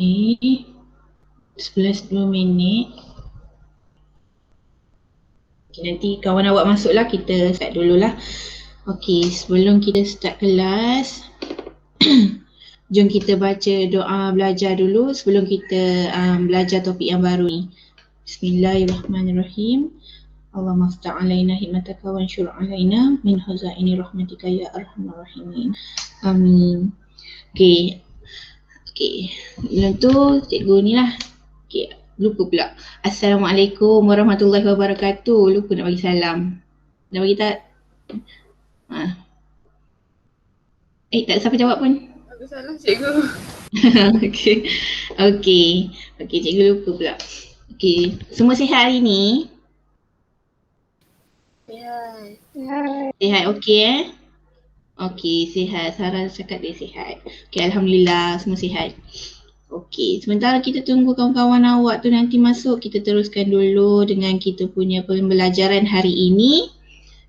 Okay. 11:02. Okay, nanti kawan awak masuklah, kita start dululah. Okay, sebelum kita start kelas, jom kita baca doa belajar dulu sebelum kita belajar topik yang baru ni. Bismillahirrahmanirrahim. Allahumma aftah alaina hikmataka wa ansyur alaina min khazaini rahmatika ya arhamar rahimin. Amin. Okay. Sebelum tu cikgu ni lah. Okay, lupa pula. Assalamualaikum warahmatullahi wabarakatuh. Lupa nak bagi salam. Nak bagi tak? Tak ada siapa jawab pun. Ada salah cikgu. Okay, cikgu lupa pula. Okay, semua sihat hari ni? Sihat, okay Okay, sihat. Sarah cakap dia sihat. Okay, Alhamdulillah semua sihat. Okay, sementara kita tunggu kawan-kawan awak tu nanti masuk, kita teruskan dulu dengan kita punya pembelajaran hari ini.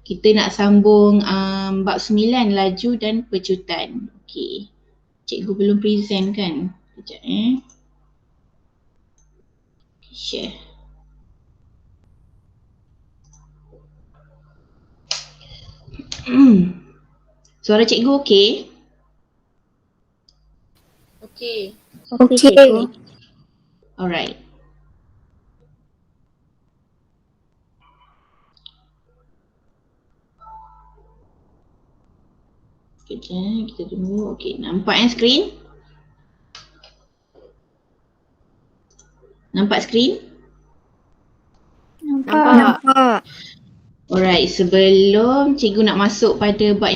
Kita nak sambung bab 9, laju dan pecutan. Okay, cikgu belum present kan? Sekejap share. Suara cikgu okey? Okey. Okey. Alright. Sekejap, kita tunggu. Okey, nampak skrin? Nampak skrin? Nampak. Alright, sebelum cikgu nak masuk pada bab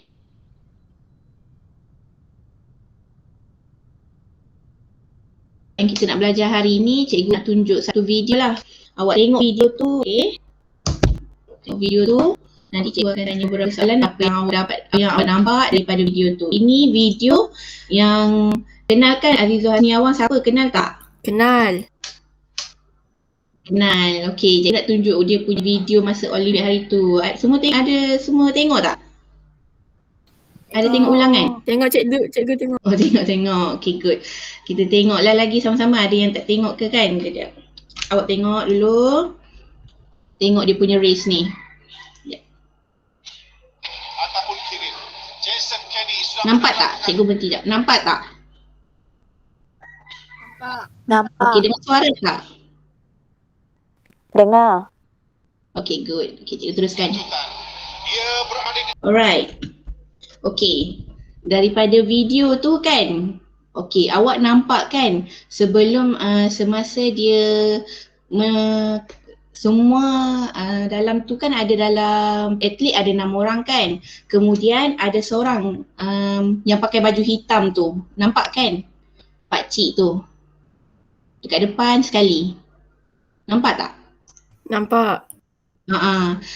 yang kita nak belajar hari ni, cikgu nak tunjuk satu video lah. Awak tengok video tu, tengok video tu. Nanti cikgu akan tanya beberapa soalan apa yang awak dapat, yang awak nampak daripada video tu. Ini video yang kenalkan Azizul Hasniawan, siapa kenal tak? Kenal. Okey, cikgu nak tunjuk dia punya video masa Olimpik hari tu. Semua tengok tak? Ada tengok ulangan? Tengok cikgu tengok. Oh, tengok. Okay, good. Kita tengoklah lagi sama-sama. Ada yang tak tengok ke kan? Kejap. Awak tengok dulu. Tengok dia punya race ni. Sekejap. Nampak tak? Cikgu berhenti sekejap. Nampak tak? Nampak. Okay, dengar suara tak? Dengar. Okay, good. Okay, cikgu teruskan. Alright. Okay, daripada video tu kan, okay, awak nampak kan sebelum semasa dia semua dalam tu kan ada dalam atlet ada 6 orang kan, kemudian ada seorang yang pakai baju hitam tu, nampak kan pakcik tu dekat depan sekali, nampak tak? Nampak.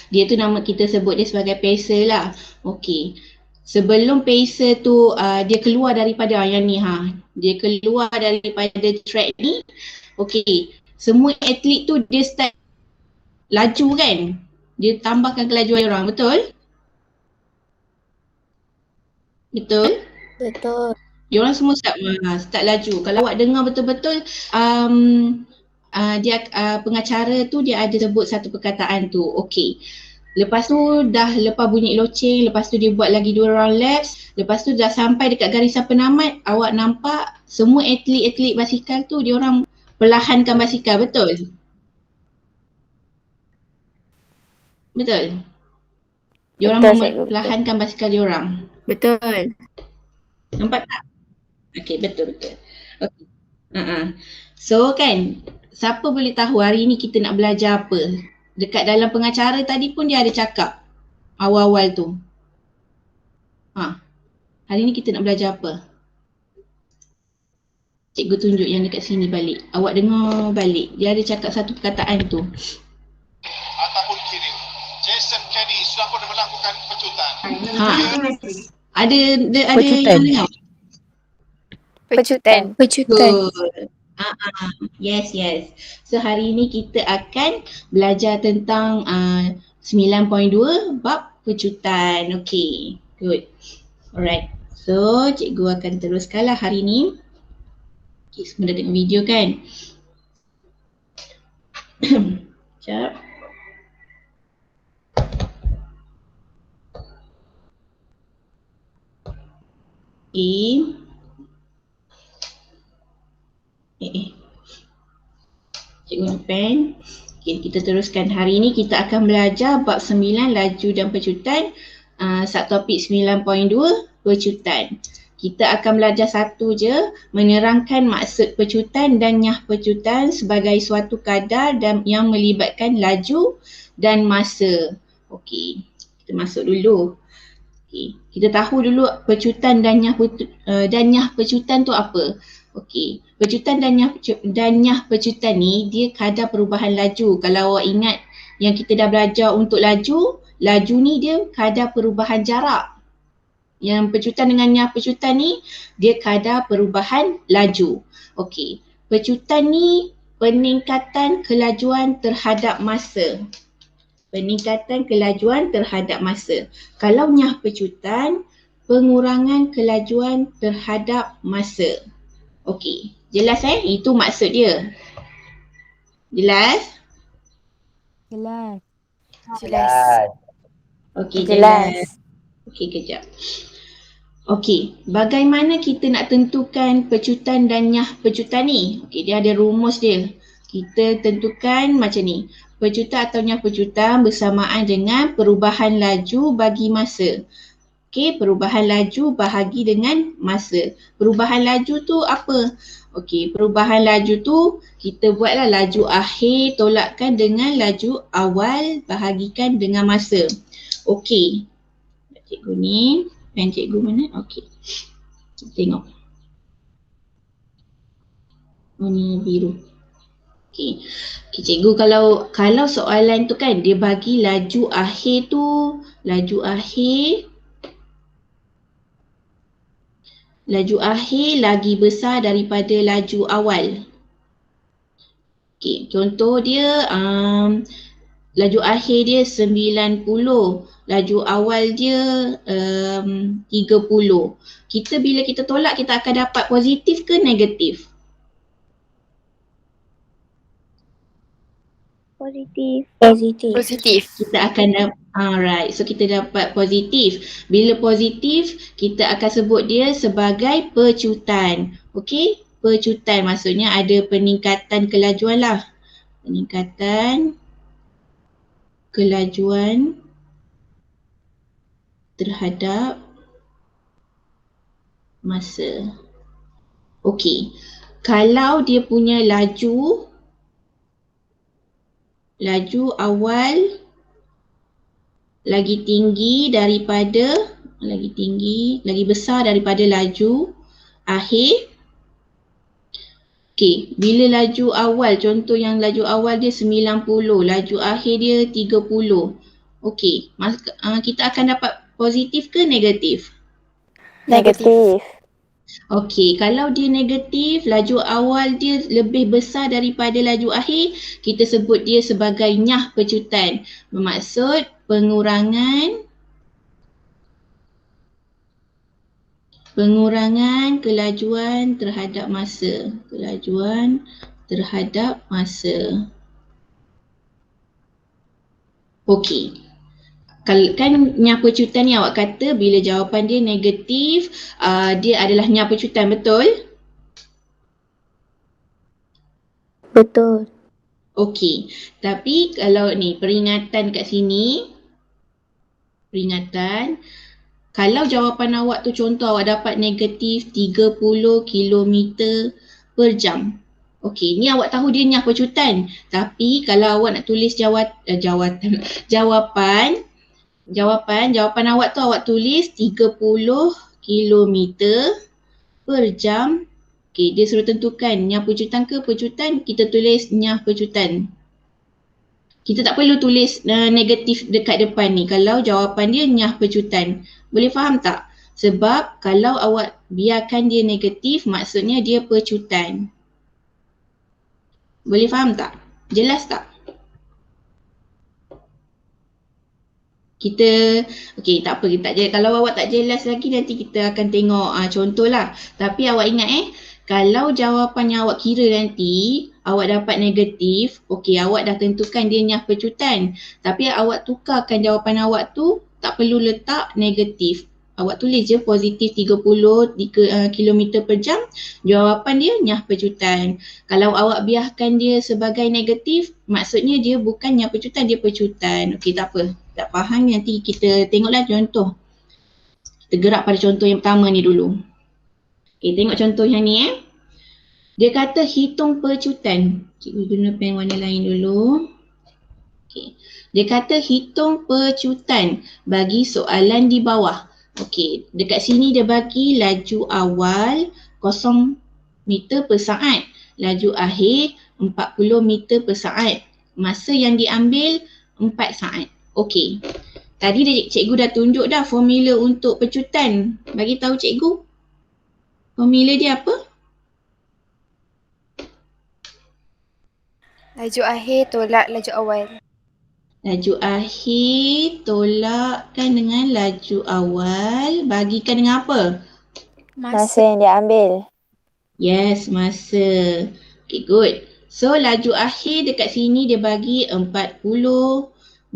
Dia tu nama kita sebut dia sebagai pacer lah. Okay. Sebelum pacer tu dia keluar daripada yang ni dia keluar daripada track ni. Okay, semua atlet tu dia start laju kan, dia tambahkan kelajuan orang, betul? Dia orang semua start laju. Kalau awak dengar betul-betul dia pengacara tu dia ada sebut satu perkataan tu. Okay, lepas tu lepas bunyi loceng, lepas tu dia buat lagi 2 round laps, lepas tu dah sampai dekat garisan penamat, awak nampak semua atlet-atlet basikal tu dia orang perlahankan basikal, betul? Betul? Dia orang perlahankan basikal dia orang. Betul. Nampak tak? Okay, betul. Okay. So kan, siapa boleh tahu hari ni kita nak belajar apa? Dekat dalam pengacara tadi pun dia ada cakap awal-awal tu. Hari ni kita nak belajar apa? Cikgu tunjuk yang dekat sini balik. Awak dengar balik. Dia ada cakap satu perkataan tu. Ataupun kirim. Jason Kenny sudah pun melakukan pecutan. Ada yang dengar? Pecutan. Good. Yes. So hari ni kita akan belajar tentang 9.2 bab pecutan. Okay, good. Alright. So cikgu akan teruskanlah hari ni. Okay, semua dah tengok video kan? Sekejap. Cikgu guna pen. Okay, kita teruskan. Hari ini kita akan belajar bab 9 laju dan pecutan, subtopik 9.2 pecutan. Kita akan belajar satu je, menerangkan maksud pecutan dan nyah pecutan sebagai suatu kadar dan yang melibatkan laju dan masa. Okey, kita masuk dulu. Okey, kita tahu dulu pecutan dan nyah pecutan tu apa. Okey, pecutan dan nyah pecutan ni dia kadar perubahan laju. Kalau awak ingat yang kita dah belajar untuk laju ni dia kadar perubahan jarak. Yang pecutan dengan nyah pecutan ni dia kadar perubahan laju. Okey, pecutan ni peningkatan kelajuan terhadap masa. Peningkatan kelajuan terhadap masa. Kalau nyah pecutan, pengurangan kelajuan terhadap masa. Okey, jelas Itu maksud dia. Jelas? Jelas. Jelas. Okey, jelas. Okey, kejap. Okey, bagaimana kita nak tentukan pecutan dan nyah pecutan ni? Okey, dia ada rumus dia. Kita tentukan macam ni. Pecutan atau nyah pecutan bersamaan dengan perubahan laju bagi masa. Okey, perubahan laju bahagi dengan masa. Perubahan laju tu apa? Okey, perubahan laju tu kita buatlah laju akhir tolakkan dengan laju awal bahagikan dengan masa. Okey. Cikgu ni, pen cikgu mana? Okey. Kita tengok. Oh ni biru. Okey. Okey cikgu, kalau soalan tu kan dia bagi laju akhir tu, laju akhir lagi besar daripada laju awal. Okey, contoh dia laju akhir dia 90, laju awal dia 30. Bila kita tolak kita akan dapat positif ke negatif? Positif. Kita akan dapat, alright, so kita dapat positif. Bila positif, kita akan sebut dia sebagai pecutan. Okey, pecutan maksudnya ada peningkatan kelajuan lah. Peningkatan kelajuan terhadap masa. Okey, kalau dia punya laju awal lagi besar daripada laju akhir. Okey, bila laju awal, contoh yang laju awal dia 90, laju akhir dia 30. Okey, kita akan dapat positif ke negatif? Negatif. Okey, kalau dia negatif, laju awal dia lebih besar daripada laju akhir, kita sebut dia sebagai nyah pecutan. Bermaksud pengurangan kelajuan terhadap masa. Okey. Kan nyah pecutan ni awak kata bila jawapan dia negatif, dia adalah nyah pecutan, betul? Betul. Okey, tapi kalau ni peringatan kat sini, kalau jawapan awak tu contoh awak dapat negatif 30 km per jam. Okey, ni awak tahu dia nyah pecutan. Tapi kalau awak nak tulis jawapan awak tu awak tulis 30 km per jam. Okey, dia suruh tentukan nyah pecutan ke pecutan, kita tulis nyah pecutan. Kita tak perlu tulis negatif dekat depan ni kalau jawapan dia nyah pecutan. Boleh faham tak? Sebab kalau awak biarkan dia negatif maksudnya dia pecutan. Boleh faham tak? Jelas tak? Okey, tak apa. Kalau awak tak jelas lagi nanti kita akan tengok contoh lah. Tapi awak ingat Kalau jawapan yang awak kira nanti, awak dapat negatif, okey, awak dah tentukan dia nyah pecutan. Tapi awak tukarkan jawapan awak tu, tak perlu letak negatif. Awak tulis je positif 30 km per jam, jawapan dia nyah pecutan. Kalau awak biarkan dia sebagai negatif, maksudnya dia bukan nyah pecutan, dia pecutan. Okey, tak apa. Tak faham nanti kita tengoklah contoh. Kita gerak pada contoh yang pertama ni dulu. Okay, tengok contoh yang ni Dia kata hitung pecutan. Cikgu guna pen warna lain dulu. Okay. Dia kata hitung pecutan bagi soalan di bawah. Okay, dekat sini dia bagi laju awal 0 meter per saat. Laju akhir 40 meter per saat. Masa yang diambil 4 saat. Okay. Tadi cikgu dah tunjuk dah formula untuk pecutan. Bagi tahu cikgu. Formula dia apa? Laju akhir tolak laju awal. Laju akhir tolakkan dengan laju awal. Bagikan dengan apa? Masa yang dia ambil. Yes, masa. Okay, good. So, laju akhir dekat sini dia bagi 40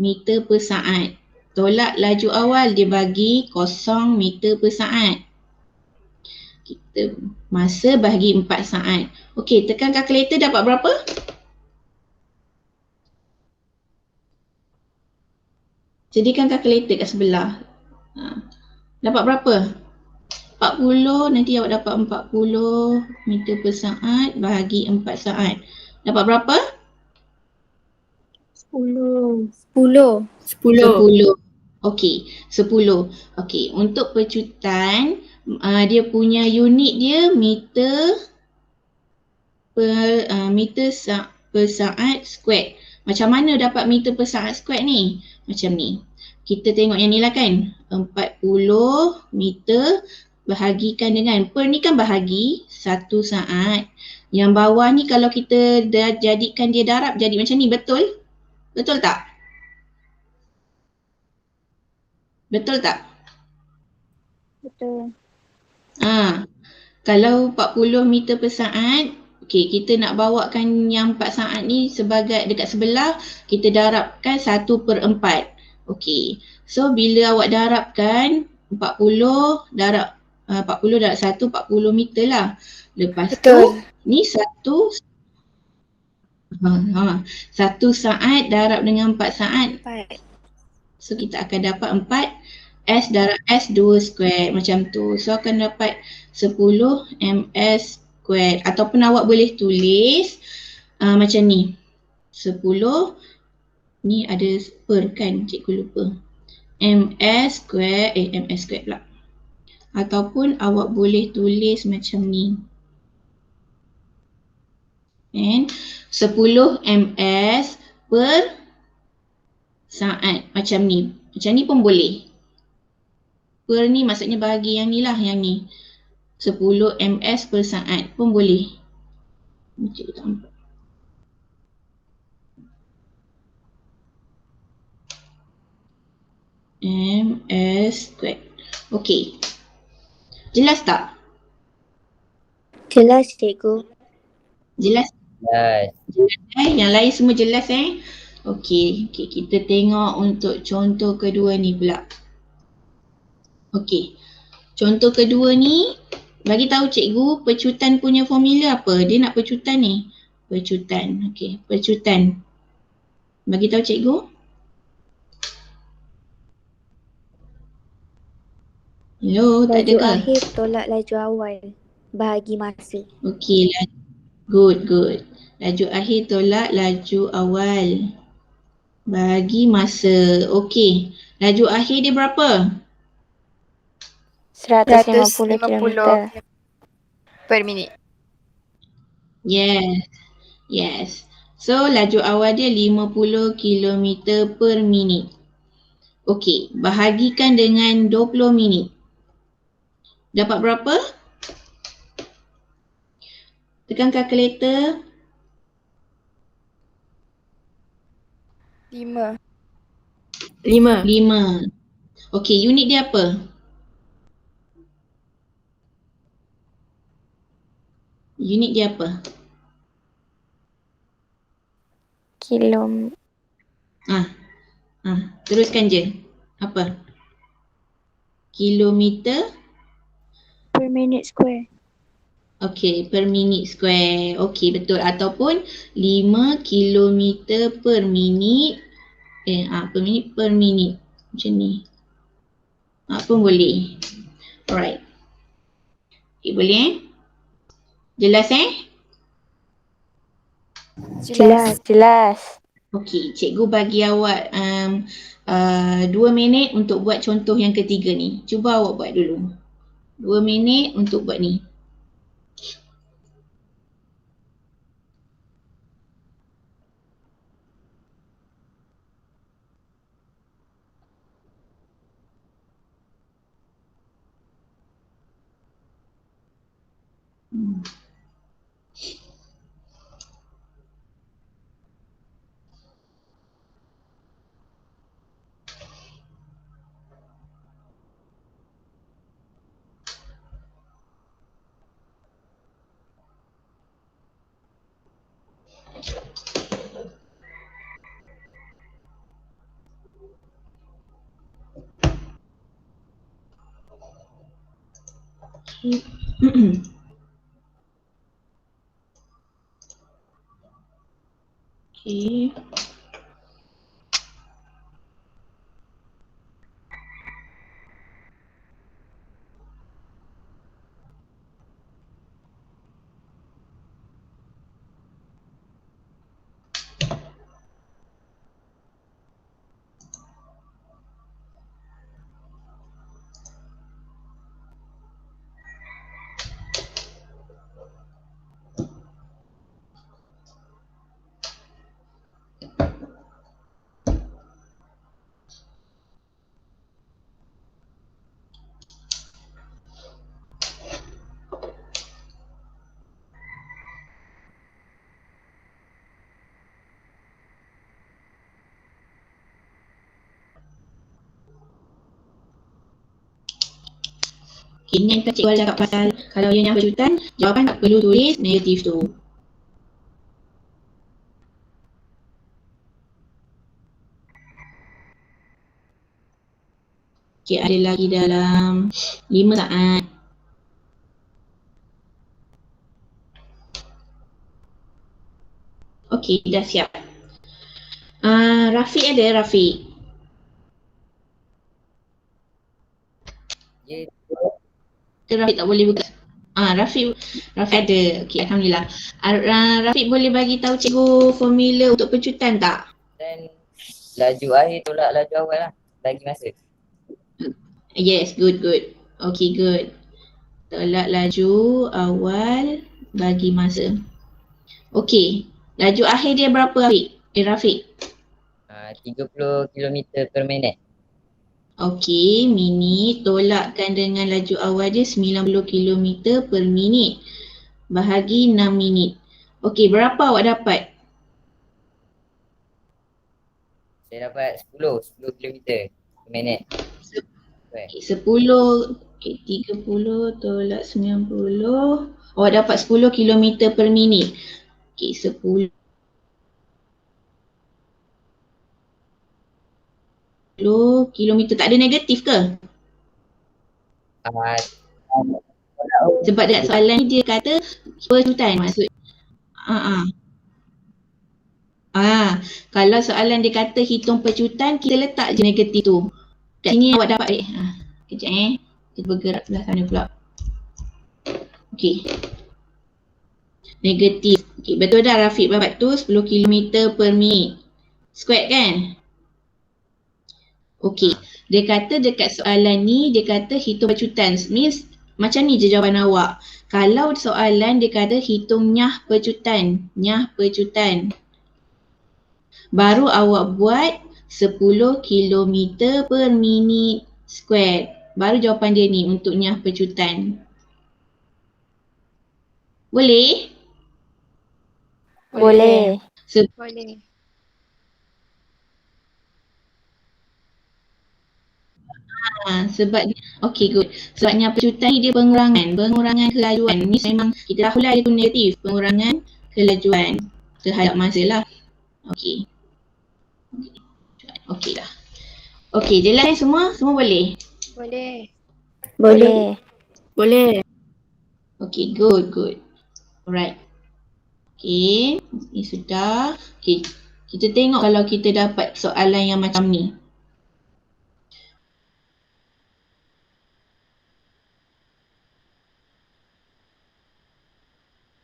meter per saat. Tolak laju awal dia bagi 0 meter per saat. Kita masa bahagi 4 saat. Okey, tekan kalkulator dapat berapa? Jadikan kalkulator kat sebelah. Dapat berapa? 40, nanti awak dapat 40 meter per saat bahagi 4 saat. Dapat berapa? 10. 10. Okey, 10. Okey, untuk pecutan, dia punya unit dia meter per saat square. Macam mana dapat meter per saat square ni? Macam ni. Kita tengok yang ni lah kan. 40 meter bahagikan dengan, per ni kan bahagi 1 saat. Yang bawah ni kalau kita dah jadikan dia darab jadi macam ni, betul? Betul tak? Betul tak? Betul. Kalau 40 meter per saat, okey, kita nak bawakan yang 4 saat ni sebagai dekat sebelah, kita darabkan 1/4. Okey. So bila awak darabkan 40 darab 40 darab 1, 40 meter lah. Lepas Betul. tu ni 1 saat darab dengan 4 saat. 4. So kita akan dapat 4 S darab S 2 square macam tu. So akan dapat 10 ms square. Ataupun awak boleh tulis macam ni. 10 ni ada per kan, cikgu lupa. ms square pula. Ataupun awak boleh tulis macam ni. And 10 ms per saat macam ni. Macam ni pun boleh. Per ni maksudnya bahagi yang ni lah, yang ni. 10 ms per saat pun boleh. Cikgu tak nampak. ms square. Okey. Jelas tak? Jelas cikgu. Jelas? Yes. Yang lain semua jelas Okey, kita tengok untuk contoh kedua ni pula. Okey. Contoh kedua ni bagi tahu cikgu pecutan punya formula apa? Dia nak pecutan ni. Pecutan. Okey, pecutan. Bagi tahu cikgu. Hello, tak ada Laju ke? akhir tolak laju awal. Bahagi masa. Okey, good. Laju akhir tolak laju awal. Bagi masa. Okey. Laju akhir dia berapa? 150 km per minit. Yes. So laju awal dia 50 km per minit. Okey, bahagikan dengan 20 minit. Dapat berapa? Tekan kalkulator. 5. 5. Okey, unit dia apa? Unit dia apa? Kilom. Teruskan je. Apa? Kilometer. Per minute square. Okey, per minit square. Okey, betul. Ataupun 5 kilometer per minit. Per minit. Macam ni. Pun boleh. Alright. Okay, boleh Jelas Jelas. Okey, cikgu bagi awak 2 minit untuk buat contoh yang ketiga ni. Cuba awak buat dulu. 2 minit untuk buat ni. Okey. Ini yang cikgu cakap pasal kalau ianya berjutan, jawapan tak perlu tulis negatif tu. Okey, ada lagi dalam 5 saat. Okey, dah siap. Rafiq ada, Rafiq? Ya, Rafiq tak boleh buka. Rafiq ada. Okey, alhamdulillah. Rafiq boleh bagi tahu cikgu formula untuk pecutan tak? dan laju akhir tolak laju awal lah. Lagi masa. Yes, good. Okey, good. Tolak laju awal bagi masa. Okey, laju akhir dia berapa Rafiq? 30 km per minit. Okey, minit tolakkan dengan laju awal dia 90 km per minit. Bahagi 6 minit. Okey, berapa awak dapat? Saya dapat 10 km per minit. Okay, 10, okay, 30 tolak 90. Awak dapat 10 km per minit. Okey, 10 kilometer. Tak ada negatif ke? Ah, Sebab dekat soalan ni dia kata pecutan maksud. Kalau soalan dia kata hitung pecutan, kita letak je negatif tu. Kat sini awak dapat kejap kita bergerak sebelah sana pula. Okey. Negatif. Okey, betul dah Rafiq dapat tu 10 km per minit. Square kan? Okey. Dia kata dekat soalan ni, dia kata hitung pecutan. Means macam ni je jawapan awak. Kalau soalan dia kata hitung nyah pecutan. Baru awak buat 10 km per minit square. Baru jawapan dia ni untuk nyah pecutan. Boleh? Boleh. Sebabnya, okay good. Sebabnya pecutan ni dia pengurangan kelajuan. Ni memang kita dah hulai itu negatif, pengurangan kelajuan terhadap masa lah. Okay. Okay dah. Okay, jelas semua? Semua boleh? Boleh. Boleh. Boleh. Okay, good. Alright. Okay, ni sudah. Okay, kita tengok kalau kita dapat soalan yang macam ni.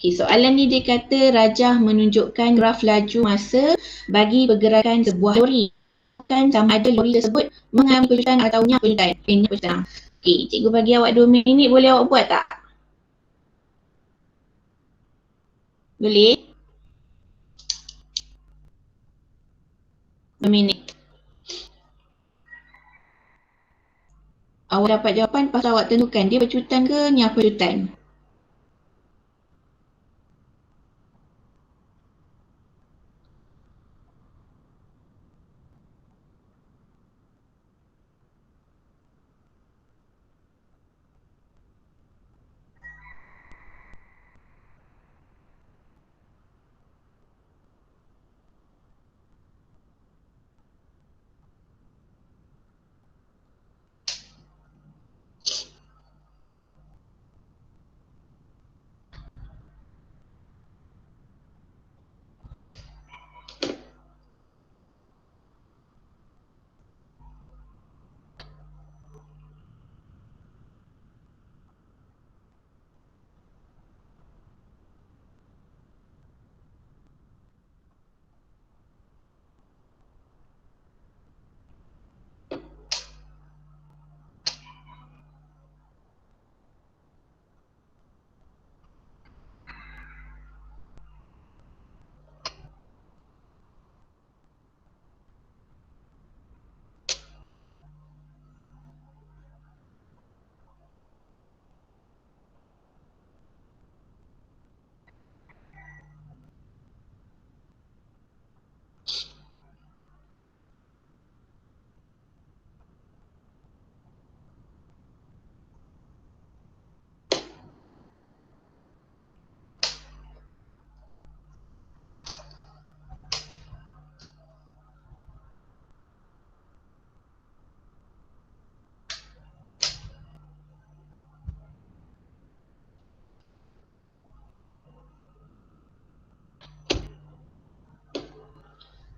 Okay, soalan ni dia kata Rajah menunjukkan graf laju masa bagi pergerakan sebuah lori. Kan sama ada lori tersebut mengalami pecutan atau punya pecutan. Ini pecutan. Okay, cikgu bagi awak 2 minit, boleh awak buat tak? Boleh? 2 minit. Awak dapat jawapan pasal awak tentukan dia pecutan ke ni apa pecutan.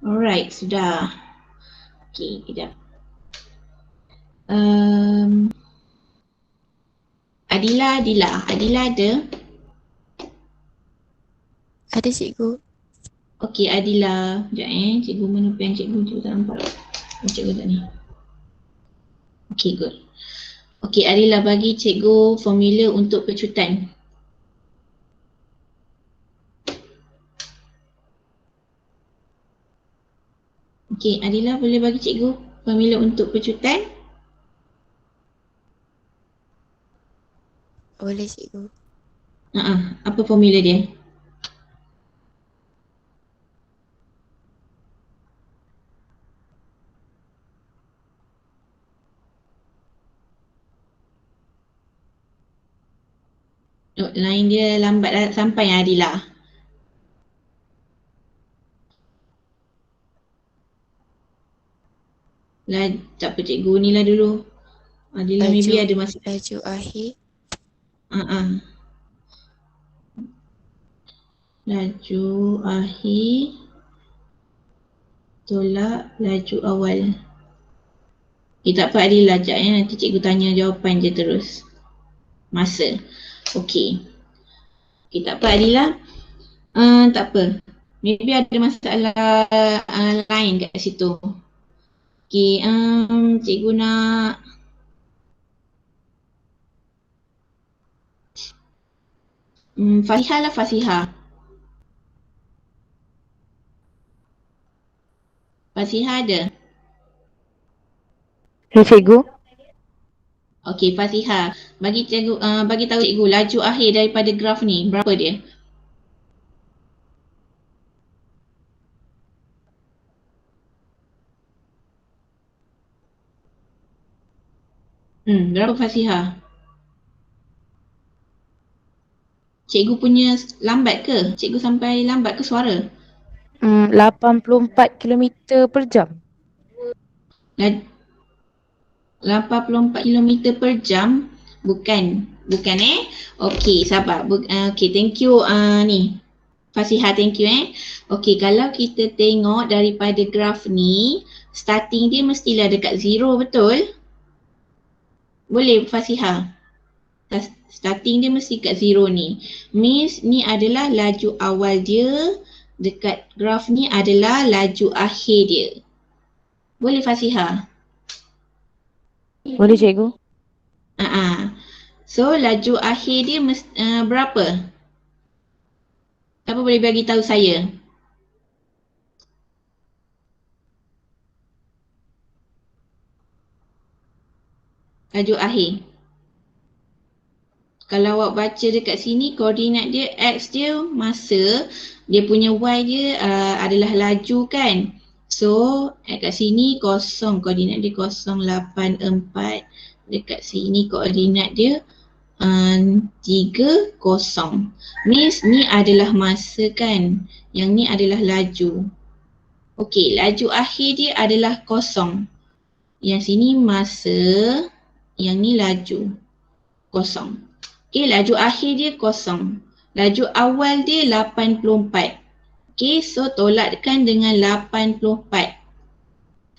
Alright, sudah. Okay, kejap. Adila ada? Ada cikgu. Okay, Adila. Sekejap cikgu mana pen cikgu tak nampak. Cikgu tak ni. Okay, good. Okay, Adila bagi cikgu formula untuk pecutan. Okay, Adila boleh bagi cikgu formula untuk pecutan? Boleh cikgu. Apa formula dia? Line dia lambat dah sampai Adila. Lah, tak apa cikgu ni lah dulu. Adila maybe ada masa. Laju akhir. Laju akhir tolak laju awal. Tak apa Adila sekejap nanti cikgu tanya jawapan je terus. Masa. Okay. Tak apa Adila. Tak apa. Maybe ada masalah lain kat situ. Okay, cikgu nak Fasihah lah Fasihah. Fasihah ada? Ya, cikgu. Okay, Fasihah. Bagi cikgu, bagi tahu cikgu laju akhir daripada graf ni berapa dia? Berapa Fasihah? Cikgu punya lambat ke? Cikgu sampai lambat ke suara? 84 kilometer per jam. 84 kilometer per jam? Bukan Okey, sabar. Okey, thank you ni. Fasihah, thank you Okey, kalau kita tengok daripada graf ni, starting dia mestilah dekat zero, betul? Boleh Fasihah? Starting dia mesti kat zero ni. Means ni adalah laju awal dia, dekat graf ni adalah laju akhir dia. Boleh Fasihah? Boleh cikgu? So laju akhir dia berapa? Siapa boleh bagi tahu saya? Laju akhir. Kalau awak baca dekat sini, koordinat dia X dia masa, dia punya Y dia adalah laju kan. So kat sini kosong, koordinat dia 084. Dekat sini koordinat dia 30. Means ni adalah masa kan. Yang ni adalah laju. Okey, laju akhir dia adalah kosong. Yang sini masa, yang ni laju. Kosong. Okey, laju akhir dia kosong. Laju awal dia 84. Okey, so tolakkan dengan 84.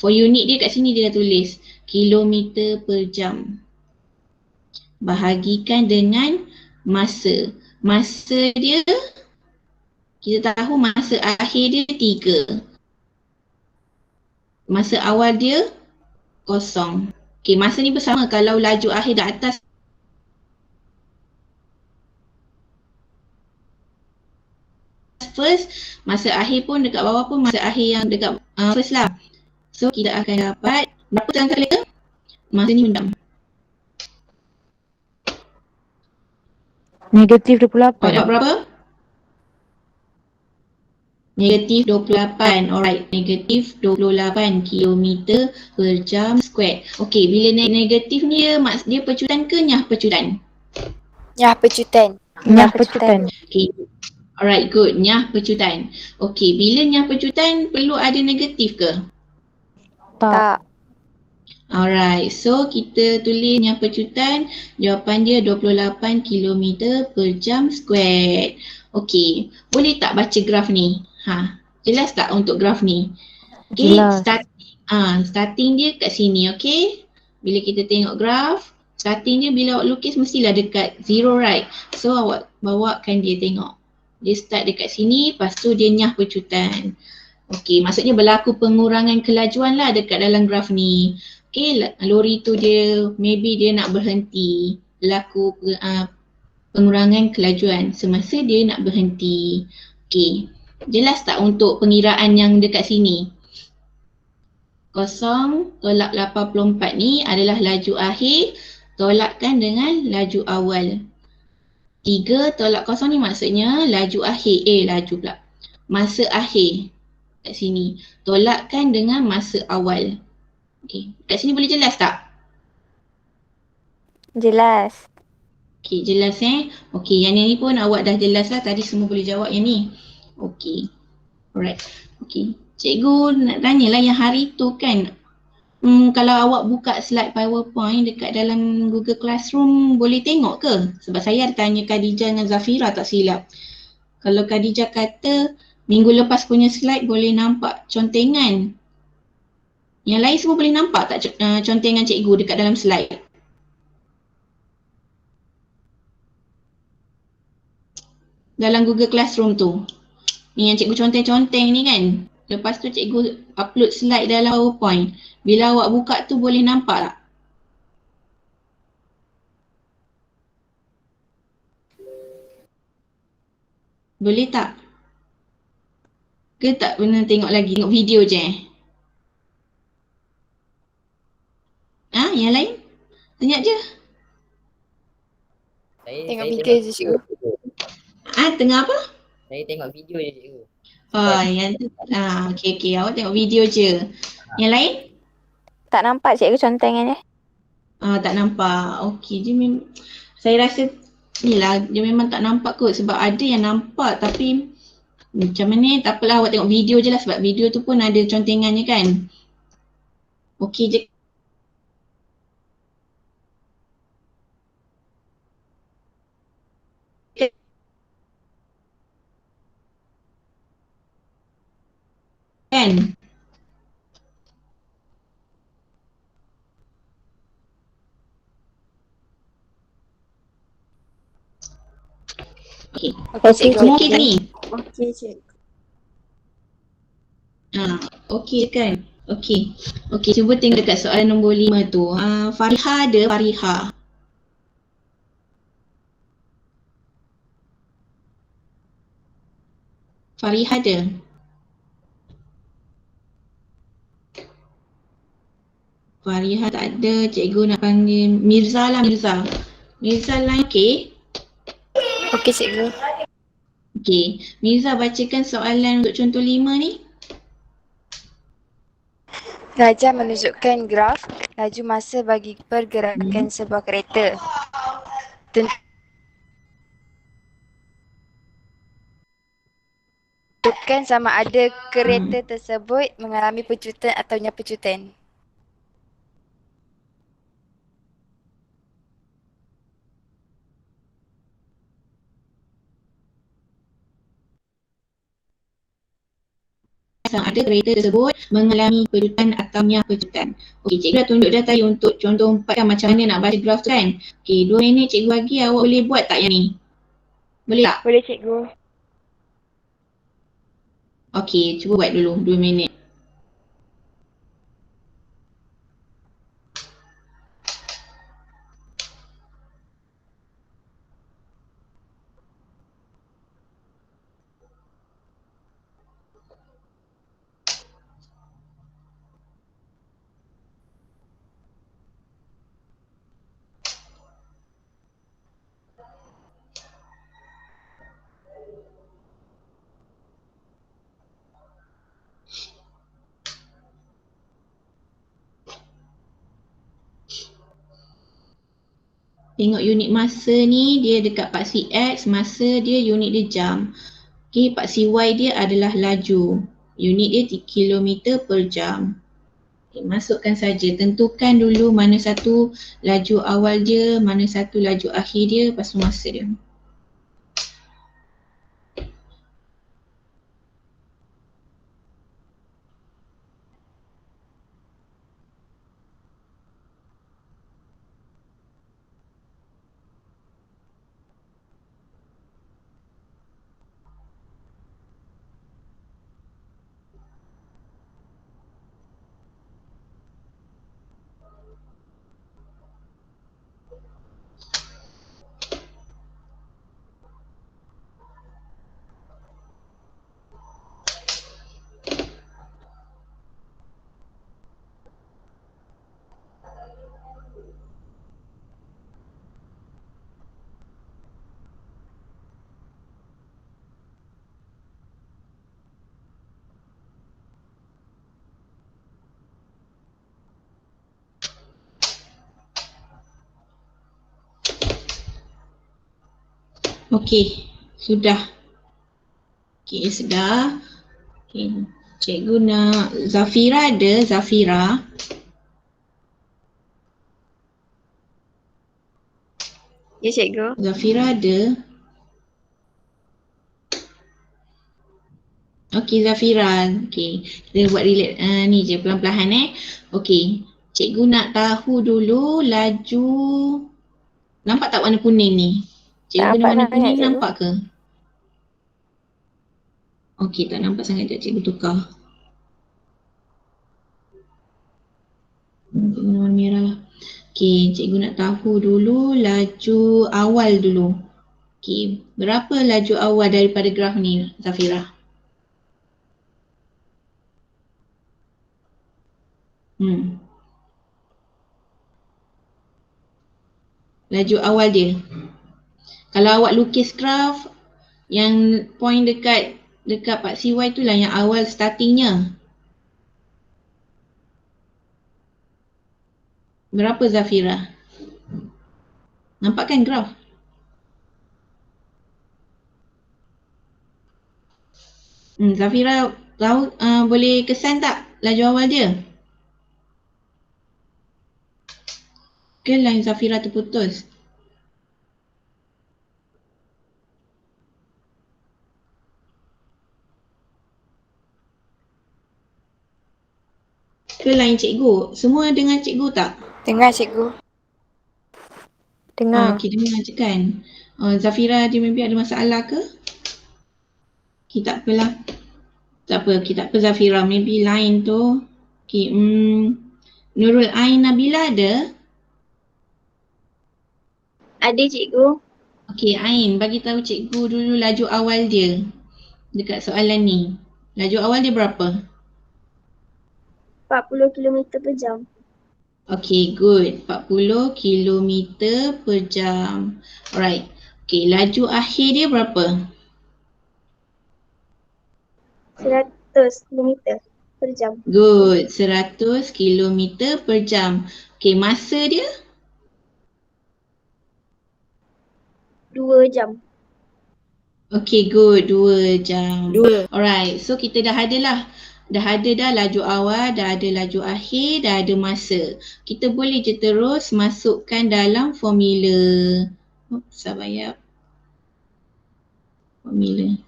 For unit dia kat sini dia dah tulis kilometer per jam. Bahagikan dengan masa. Masa dia, kita tahu masa akhir dia 3. Masa awal dia kosong. Okey, masa ni bersama kalau laju akhir kat atas first, masa akhir pun dekat bawah pun masa akhir yang dekat first lah. So kita akan dapat berapa tu angka dia? Masa ni undang. Negatif 28. Dapat berapa? Negatif 28. Alright, negatif 28 kilometer per jam square. Okey, bila negatif ni dia pecutan ke nyah pecutan? Nyah pecutan. Nyah pecutan. Okey. Alright, good. Nyah pecutan. Okey, bila nyah pecutan perlu ada negatif ke? Tak. Alright, so kita tulis nyah pecutan, jawapan dia 28 km per jam square. Okey, boleh tak baca graf ni? Jelas tak untuk graf ni? Okay, Jelas. starting dia kat sini, okay? Bila kita tengok graf, starting dia bila awak lukis mestilah dekat zero, right? So awak bawakan dia tengok. Dia start dekat sini, lepas tu dia nyah pecutan. Okay, maksudnya berlaku pengurangan kelajuan lah dekat dalam graf ni. Okay, lori tu dia, maybe dia nak berhenti. Berlaku pengurangan kelajuan semasa dia nak berhenti. Okay, jelas tak untuk pengiraan yang dekat sini? 0 tolak 84 ni adalah laju akhir, tolakkan dengan laju awal. 3 tolak 0 ni maksudnya laju akhir, laju pula. Masa akhir kat sini, tolakkan dengan masa awal. Okay, kat sini boleh jelas tak? Jelas. Okay, jelas Okay, yang ni pun awak dah jelas lah, tadi semua boleh jawab yang ni. Okay, alright. Okay, cikgu nak tanyalah yang hari tu kan, kalau awak buka slide PowerPoint dekat dalam Google Classroom boleh tengok ke? Sebab saya ada tanya Khadijah dengan Zafira tak silap. Kalau Khadijah kata minggu lepas punya slide boleh nampak contengan. Yang lain semua boleh nampak tak contengan cikgu dekat dalam slide? Dalam Google Classroom tu. Ni yang cikgu conteng-conteng ni kan. Lepas tu cikgu upload slide dalam PowerPoint. Bila awak buka tu boleh nampak tak? Boleh tak? Ke tak pernah tengok lagi? Tengok video je yang lain? Tengok je. Tengok video je cikgu. Tengah apa? Saya tengok video je cikgu. Yang tu. Okey. Awak tengok video je. Yang lain? Tak nampak cikgu contengannya. Tak nampak. Okey, saya rasa ni lah, dia memang tak nampak kot sebab ada yang nampak tapi macam mana, tak apalah awak tengok video je lah sebab video tu pun ada contengannya kan. Okey je kan. Okey. Okey, cikgu. Semua okey kan ni? Okey, cikgu. Okey kan? Okey. Okey, cuba tengok dekat soalan nombor 5 tu. Fariha ada, Fariha. Fariha ada. Fariha tak ada, cikgu nak panggil Mirza lah, Mirza. Mirza line okey? Okey, cikgu. Okey. Mirza bacakan soalan untuk contoh 5 ni. Rajah menunjukkan graf laju masa bagi pergerakan sebuah kereta. Tentukan sama ada kereta tersebut mengalami pecutan ataunya pecutan. Sama ada kereta tersebut mengalami pecutan ataunya pecutan. Okey, cikgu dah tunjuk dah tadi untuk contoh 4 kan macam mana nak baca graf tu kan. Okey, 2 minit cikgu bagi, awak boleh buat tak yang ni? Boleh tak? Boleh, cikgu. Okey, cuba buat dulu 2 minit. Tengok unit masa ni dia dekat paksi X, masa dia unit dia jam. Okey, paksi Y dia adalah laju. Unit dia kilometer per jam. Okay, masukkan saja. Tentukan dulu mana satu laju awal dia, mana satu laju akhir dia, lepas tu masa dia. Okey, sudah. Okey, sudah. Okey, cikgu nak Zafira ada, Zafira. Ya, cikgu. Zafira ada. Okey, Zafira. Okey, kita buat relate ni je perlahan-lahan Okey, cikgu nak tahu dulu laju. Nampak tak warna kuning ni? Cikgu guna warna kuning cikgu. nampak ke? Okey, tak nampak sangat, cikgu tukar. Guna warna merah lah. Okey, cikgu nak tahu dulu laju awal dulu. Okey, berapa laju awal daripada graf ni, Zafira? Laju awal dia. Kalau awak lukis graf yang point dekat paksi Y tu lah yang awal startingnya. Berapa Zafira? Nampak kan graf? Zafira tahu boleh kesan tak laju awal dia? Ke line Zafira terputus? Ke line cikgu? Semua dengar cikgu tak? Dengar cikgu. Dengar. Okey, dengar je kan? Zafira dia maybe ada masalah ke? Okay, tak apalah. Tak apa, kita tak apa Zafira. Maybe line tu. Okay, Nurul Ain Nabila ada? Ada cikgu. Okey, Ain bagi tahu cikgu dulu laju awal dia dekat soalan ni. Laju awal dia berapa? 40 km per jam. Okey, good. 40 km per jam. Alright. Okey, laju akhir dia berapa? 100 km per jam. Good. 100 km per jam. Okey, masa dia? 2 jam. Okay, good. 2 jam. Alright, so kita dah ada lah. Dah ada dah laju awal, dah ada laju akhir, dah ada masa. Kita boleh je terus masukkan dalam formula. Sabar ya. Formula.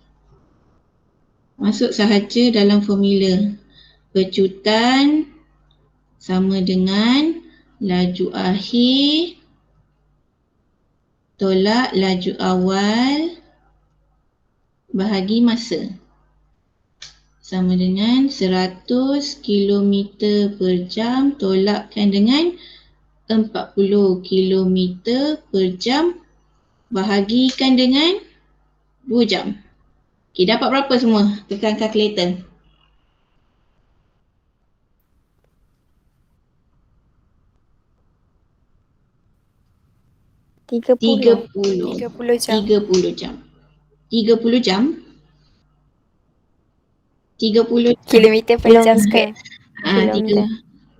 Masuk sahaja dalam formula. Pecutan sama dengan laju akhir tolak laju awal bahagi masa. Sama dengan 100 km per jam tolakkan dengan 40 km per jam bahagikan dengan 2 jam. Okey, dapat berapa semua? Tekan kalkulator. 30 30 jam. 30 jam. 30 jam? 30 Kilometer per jam square. Kilometer.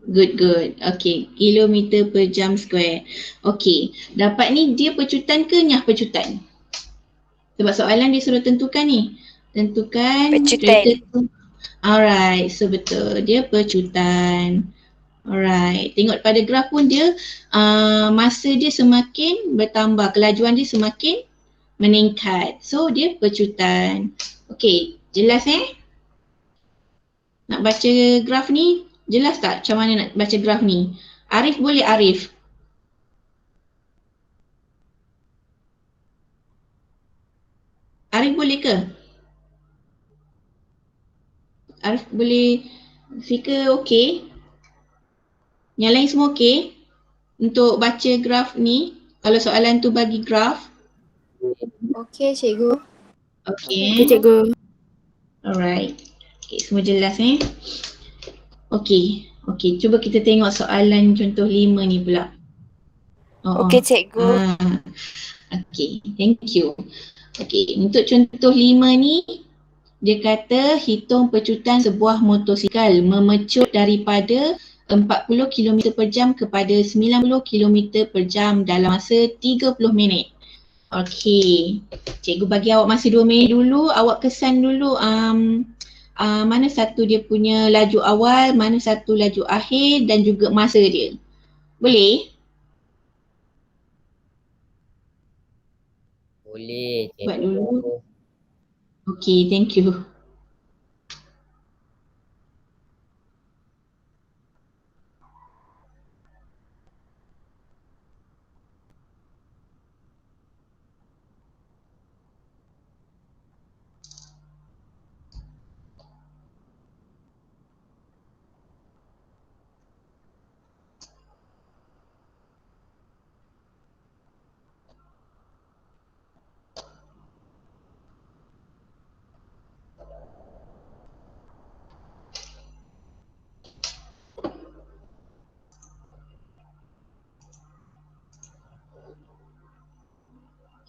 Good. Okay, kilometer per jam square. Okay, dapat ni dia pecutan ke nyah pecutan? Sebab soalan dia suruh tentukan ni. Tentukan Pecutan. kereta tu. Alright, so betul. Dia pecutan. Alright, tengok pada graf pun dia masa dia semakin bertambah, kelajuan dia semakin meningkat. So dia pecutan. Okay, jelas Nak baca graf ni? Jelas tak macam mana nak baca graf ni? Arif boleh Arif? Arif boleh ke? Arif boleh fika okey? Yang lain semua okey? Untuk baca graf ni, kalau soalan tu bagi graf. Okey cikgu. Okey. cikgu. Alright. Okay, semua jelas Okey, cuba kita tengok soalan contoh 5 ni pula. Okey cikgu. Okey, thank you. Okey, untuk contoh 5 ni, dia kata hitung pecutan sebuah motosikal memecut daripada 40 km per jam kepada 90 km per jam dalam masa 30 minit. Okey, cikgu bagi awak masa 2 minit dulu, awak kesan dulu mana satu dia punya laju awal, mana satu laju akhir dan juga masa dia. Boleh? Boleh Buat cikgu. dulu. Okay, thank you.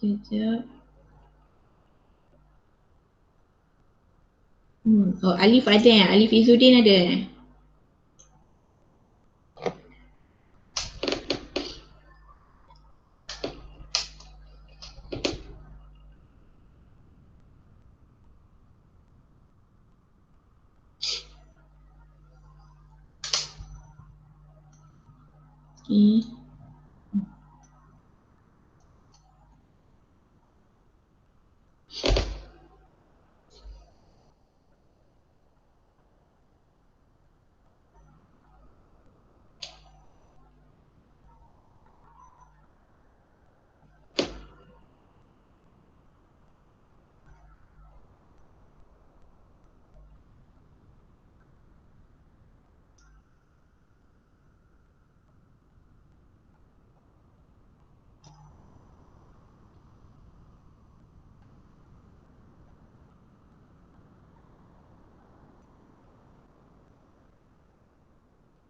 Sekejap. Oh, Alif ada Alif Izzuddin ada Okay.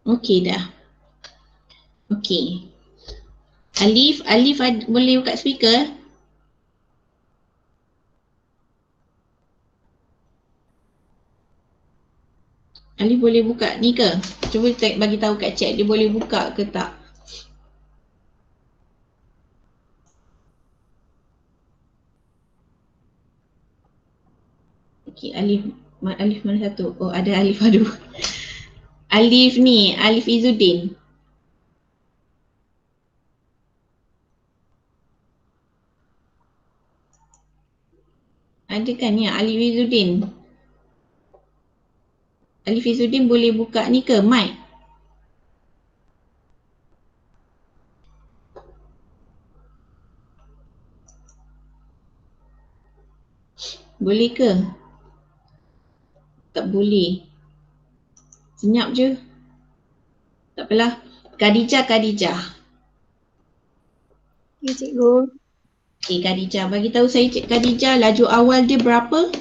Okey dah. Okey. Alif boleh buka speaker? Alif boleh buka ni ke? Cuba bagi tahu kat chat dia boleh buka ke tak? Okey, Alif mana satu? Oh, ada Alif aduh. Alif ni, Alif Izzuddin. Ada kan ya Alif Izzuddin? Alif Izzuddin boleh buka ni ke mic? Boleh ke? Tak boleh. Senyap je. Tak apalah. Khadijah. Ya, cikgu. Okey, Khadijah. Bagi tahu saya Cik Khadijah, laju awal dia berapa?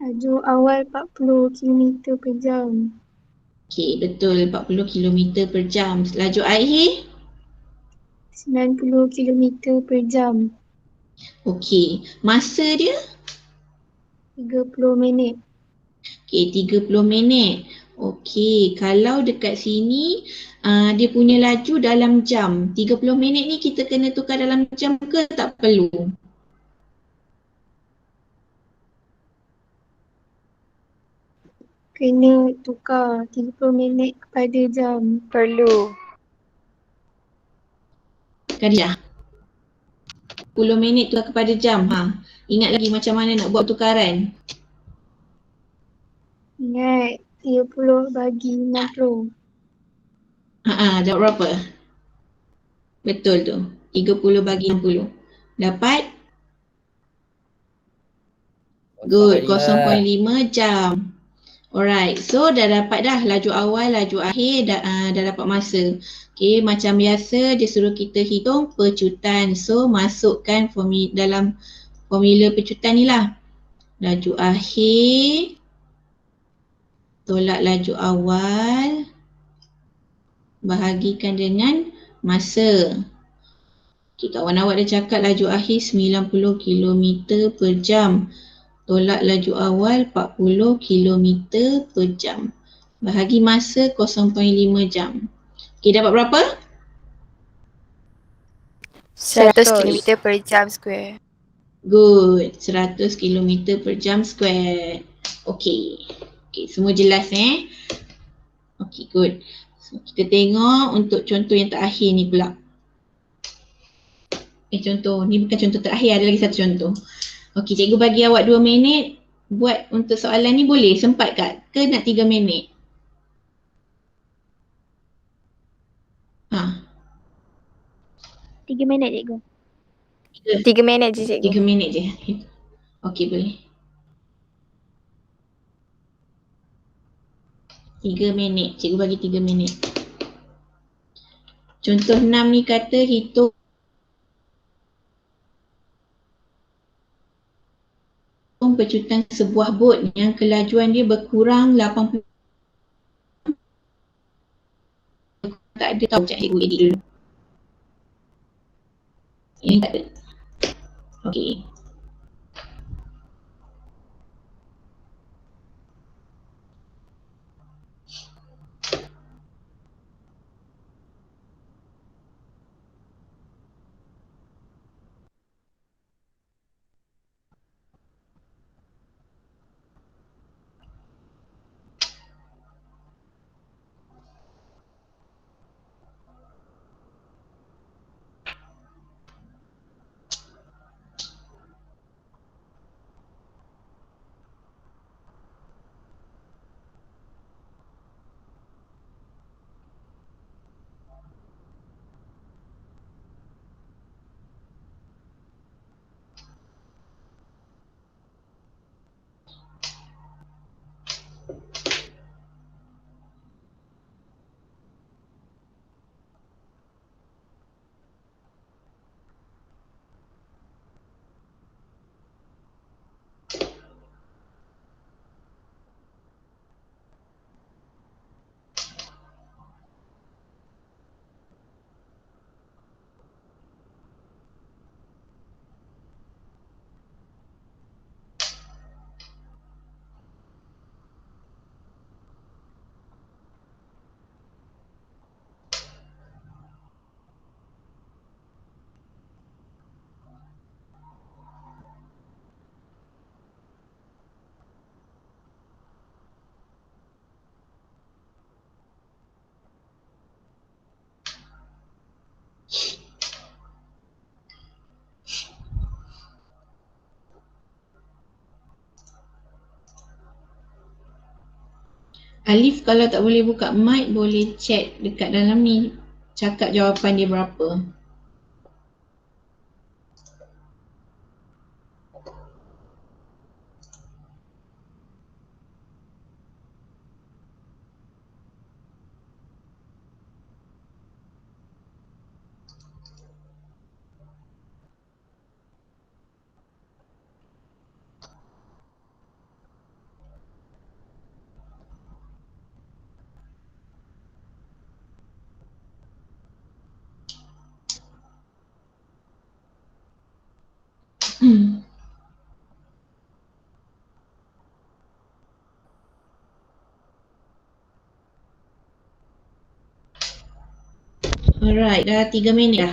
Laju awal 40 km per jam. Okey, betul 40 km per jam. Laju akhir? 90 km per jam. Okey, masa dia? 30 minit. Okey, 30 minit. Okey, kalau dekat sini dia punya laju dalam jam. 30 minit ni kita kena tukar dalam jam ke tak perlu? Kena tukar 30 minit kepada jam. Perlu. Khadijah. 10 minit tukar kepada jam. Ingat lagi macam mana nak buat tukaran? Ingat 30 bagi 60. Jawab berapa? Betul tu. 30 bagi 60. Dapat? Good. 0.5 jam. Alright. So dah dapat dah laju awal, laju akhir, dah dapat masa. Okay. Macam biasa dia suruh kita hitung pecutan. So masukkan dalam formula pecutan ni lah. Laju akhir tolak laju awal bahagikan dengan masa. Okay, kawan awak dah cakap laju akhir 90 km per jam. Tolak laju awal 40 km per jam. Bahagi masa 0.5 jam. Okay, dapat berapa? 100 km per jam square. Good. 100 km per jam square. Okay. Okay, semua jelas Okay, good. So, kita tengok untuk contoh yang terakhir ni pula. Contoh. Ni bukan contoh terakhir, ada lagi satu contoh. Okey, cikgu bagi awak 2 minit buat untuk soalan ni boleh? Sempat tak? Ke nak 3 minit? 3 minit, cikgu. 3 minit je, cikgu. 3 minit je. Okey, boleh. 3 minit. Cikgu bagi 3 minit. Contoh 6 ni kata hitung pecutan sebuah bot yang kelajuan dia berkurang 80. Tak ada tahu cikgu edit dulu. Yang tak ada. Okey. Alif kalau tak boleh buka mic, boleh chat dekat dalam ni. Cakap jawapan dia berapa. Alright, dah 3 minit dah.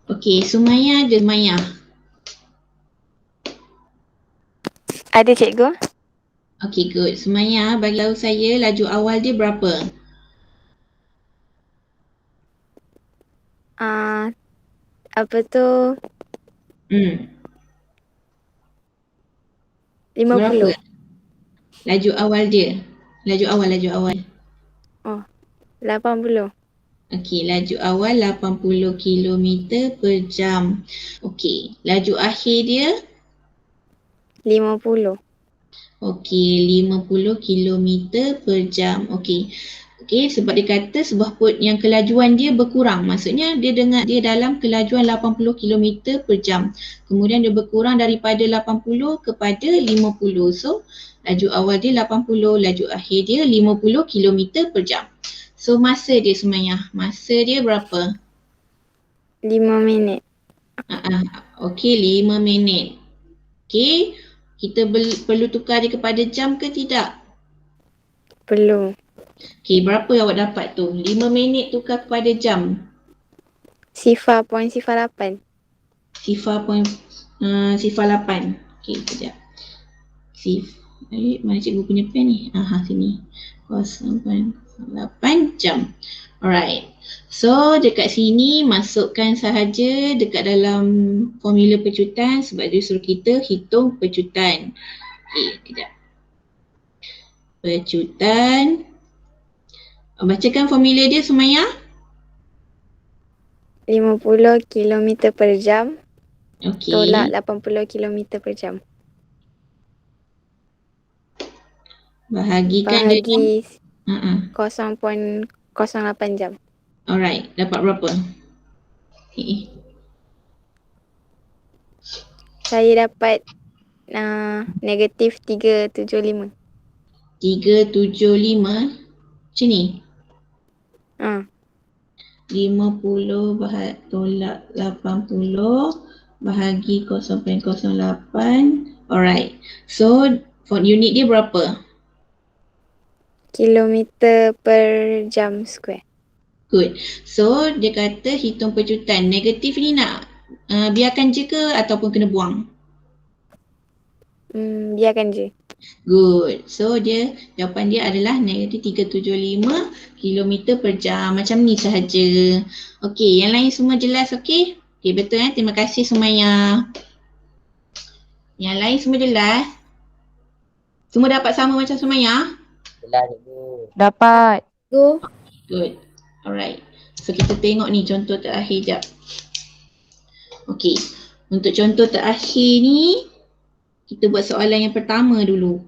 Okay, Sumaya ada Maya. Ada cikgu? Okay, good. Sumaya, bagi tahu saya laju awal dia berapa? Apa tu? Hmm, 50. berapa? Laju awal dia. Laju awal. 80. Okey, laju awal 80 km per jam. Okey, laju akhir dia? 50. Okey, 50 km per jam. Okey. Okey, sebab dia kata sebuah put yang kelajuan dia berkurang. Maksudnya dia dalam kelajuan 80 km per jam. Kemudian dia berkurang daripada 80 kepada 50. So, laju awal dia 80, laju akhir dia 50 km per jam. So, masa dia Sumayah, masa dia berapa? 5 minit. Okey, 5 minit. Okey, kita perlu tukar dia kepada jam ke tidak? Perlu. Okey, berapa awak dapat tu? 5 minit tukar kepada jam. 0.08. Sifar 8. Okey, sekejap. Mana cikgu punya pen ni? Sini. 0.8 jam. Alright. So, dekat sini masukkan sahaja dekat dalam formula pecutan sebab dia suruh kita hitung pecutan. Okey, sekejap. Pecutan. Bacakan formula dia Sumaya. 50 km per jam. Okey. Tolak 80 km per jam. Bahagikan dengan Bahagi 0.08 jam. Alright, dapat berapa? Saya dapat negatif 375. 375 macam ni? 50 tolak 80 bahagi 0.08. Alright, so for unit dia berapa? Kilometer per jam square. Good. So dia kata hitung pecutan. Negatif ni nak biarkan je ke ataupun kena buang? Biarkan je. Good. So jawapan dia adalah negatif 375 km per jam. Macam ni sahaja. Okey, yang lain semua jelas okey? Okey, betul terima kasih Sumaya. Yang lain semua jelas? Semua dapat sama macam Sumaya? Jelas cikgu. Dapat. Good. Alright. So kita tengok ni contoh terakhir jap. Okey. Untuk contoh terakhir ni kita buat soalan yang pertama dulu.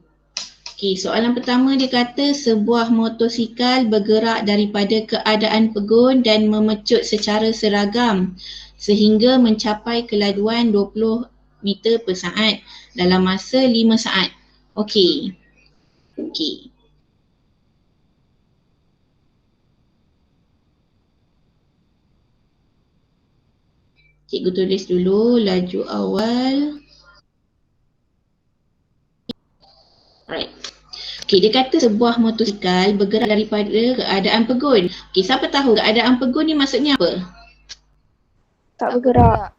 Okey, soalan pertama dia kata sebuah motosikal bergerak daripada keadaan pegun dan memecut secara seragam sehingga mencapai kelajuan 20 meter per saat dalam masa 5 saat. Okey. Cikgu tulis dulu laju awal. Alright. Okey, dia kata sebuah motosikal bergerak daripada keadaan pegun. Okey, siapa tahu keadaan pegun ni maksudnya apa? Tak bergerak.